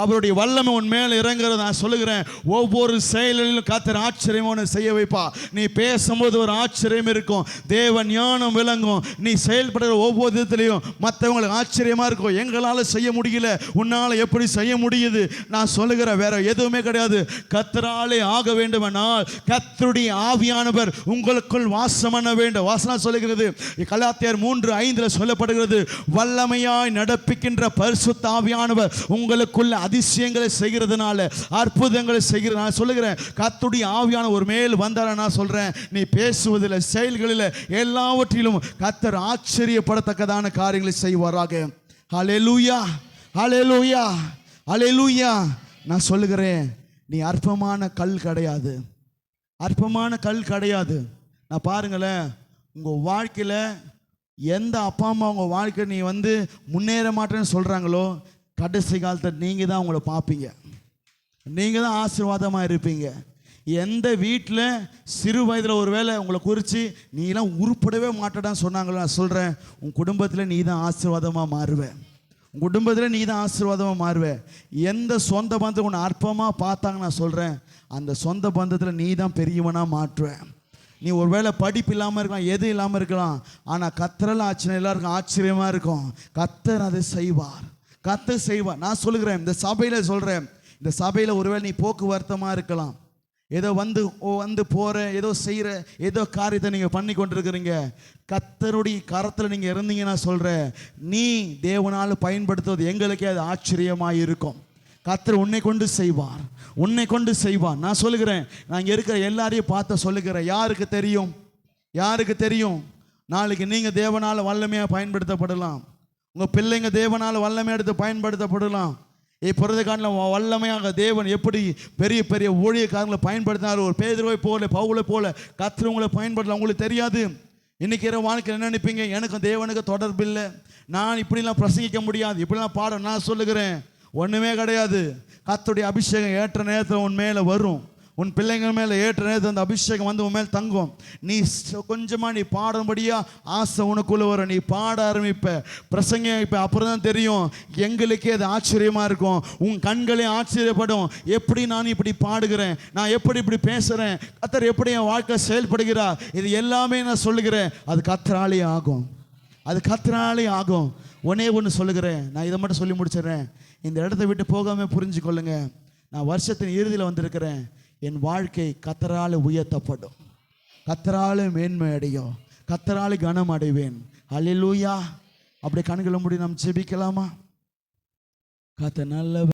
அவருடைய வல்லமை உன் மேல் இறங்குறது. நான் சொல்லுகிறேன், ஒவ்வொரு செயலிலும் கர்த்தர் ஆச்சரியமான செய்ய வைப்பா. நீ பேசும்போது ஒரு ஆச்சரியம் இருக்கும், தேவ ஞானம் விளங்கும். நீ செயல்படுற ஒவ்வொரு விதத்திலையும் மற்றவங்களுக்கு ஆச்சரியமா இருக்கும். எங்களால் செய்ய முடியல, உன்னால் எப்படி செய்ய முடியுது? நான் சொல்லுகிறேன், வேற எதுவுமே கிடையாது. கர்த்தராலே ஆக வேண்டுமானால் கர்த்தருடைய ஆவியானவர் உங்களுக்குள் வாசம் பண்ண வேண்டும். வாசனம் சொல்லுகிறது, கலாத்தியர் 3:5 சொல்லப்படுகிறது, வல்லமையாய் நடப்பிக்கின்ற பரிசுத்த ஆவியானவர் உங்களுக்குள்ள அதிசயங்களை செய்கிறதுனால, அற்புதங்களை செய்கிற. நான் சொல்லுகிறேன், கர்த்தருடைய ஆவியானவர் ஒரு மேல் வந்தார. நான் சொல்றேன், நீ பேசுவதில் செயல்களில் எல்லாவற்றிலும் கர்த்தர் ஆச்சரியப்படத்தக்கதான காரியங்களை செய்வாராக. ஹல்லேலூயா ஹல்லேலூயா ஹல்லேலூயா. நான் சொல்லுகிறேன், நீ அற்பமான கல் கிடையாது, அற்பமான கல் கிடையாது. நான் பாருங்களேன், உங்கள் வாழ்க்கையில் எந்த அப்பா அம்மா உங்கள் வாழ்க்கை நீ முன்னேற மாட்டேன்னு சொல்கிறாங்களோ, கடைசி காலத்தில் நீங்கள் தான் உங்களை பார்ப்பீங்க, நீங்கள் தான் ஆசீர்வாதமாக இருப்பீங்க. எந்த வீட்டில் சிறு வயதில் ஒரு வேளை உங்களை குறித்து நீலாம் உருப்படவே மாட்டேடான்னு சொன்னாங்களோ, நான் சொல்கிறேன், உன் குடும்பத்தில் நீ தான் ஆசீர்வாதமாக மாறுவேன். உன் குடும்பத்தில் நீ தான் ஆசீர்வாதமாக மாறுவேன். எந்த சொந்த பந்தத்தை உன்னை அற்பமாக பார்த்தாங்க, நான் சொல்கிறேன், அந்த சொந்த பந்தத்தில் நீ தான் பெரியவனாக மாற்றுவேன். நீ ஒரு வேளை படிப்பு இல்லாமல் இருக்கலாம், எது இல்லாமல் இருக்கலாம், ஆனால் கர்த்தரால் ஆச்சரியம் எல்லாருக்கும் ஆச்சரியமாக இருக்கும். கர்த்தர் அதை செய்வார், கர்த்தர் செய்வார். நான் சொல்லுகிறேன், இந்த சபையில் சொல்கிறேன், இந்த சபையில் ஒருவேளை நீ போக்குவரத்தமாக இருக்கலாம், ஏதோ வந்து போகிற, ஏதோ செய்கிற, ஏதோ காரியத்தை நீங்கள் பண்ணி கொண்டிருக்கிறீங்க. கர்த்தருடைய கரத்தில் நீங்கள் இருந்தீங்கன்னா சொல்கிறேன், நீ தேவனால் பயன்படுத்துவது எங்களுக்கே அது ஆச்சரியமாக இருக்கும். கர்த்தர் உன்னை கொண்டு செய்வார், உன்னை கொண்டு செய்வார். நான் சொல்லுகிறேன், நான் இங்கே இருக்கிற எல்லாரையும் பார்த்து சொல்லுகிறேன், யாருக்கு தெரியும், யாருக்கு தெரியும், நாளைக்கு நீங்கள் தேவனால் வல்லமையாக பயன்படுத்தப்படலாம், உங்கள் பிள்ளைங்க தேவனால் வல்லமையாக எடுத்து பயன்படுத்தப்படலாம். இப்பொழுது காலம் வல்லமையாக தேவன் எப்படி பெரிய பெரிய ஊழியக்காரங்களை பயன்படுத்தினார், ஒரு பேதுருவை போல பவுலை போல கர்த்தர் உங்களை பயன்படுத்தலாம். உங்களுக்கு தெரியாது. இன்றைக்கி வாழ்க்கையில் என்ன நினைப்பீங்க, எனக்கு தேவனுக்கு தொடர்பு இல்லை, நான் இப்படிலாம் பிரசங்கிக்க முடியாது, இப்படிலாம் பாட. நான் சொல்லுகிறேன், ஒன்றுமே கிடையாது. கர்த்தருடைய அபிஷேகம் ஏற்ற நேரத்தில் உன் மேலே வரும், உன் பிள்ளைங்க மேலே ஏற்ற நேரத்தில் அந்த அபிஷேகம் வந்து உன் மேல் தங்கும். நீ கொஞ்சமாக நீ பாடும்படியா ஆசை உனக்குள்ள வரும். நீ பாட ஆரம்பிப்ப, பிரசங்கிப்ப. அப்புறம் தான் தெரியும், எங்களுக்கே அது ஆச்சரியமாக இருக்கும். உன் கண்களே ஆச்சரியப்படும். எப்படி நான் இப்படி பாடுகிறேன், நான் எப்படி இப்படி பேசுகிறேன், கர்த்தர் எப்படி என் வாழ்க்கை செயல்படுகிறார், இது எல்லாமே நான் சொல்லுகிறேன். அது கர்த்தராலே ஆகும், அது கர்த்தராலே ஆகும். ஒன்னே ஒன்று சொல்லுகிறேன், நான் இதை மட்டும் சொல்லி முடிச்சிடுறேன். இந்த இடத்த விட்டு போகாமல் புரிஞ்சுக்கொள்ளுங்க, நான் வருஷத்தின் இறுதியில் வந்திருக்கிறேன். என் வாழ்க்கை கர்த்தரால் உயர்த்தப்படும், கர்த்தரால் மேன்மை அடையும், கர்த்தரால் கனம் அடைவேன். அல்லேலூயா. அப்படி கண்களை மூடி நாம் ஜெபிக்கலாமா? கர்த்தர் நல்லவர்.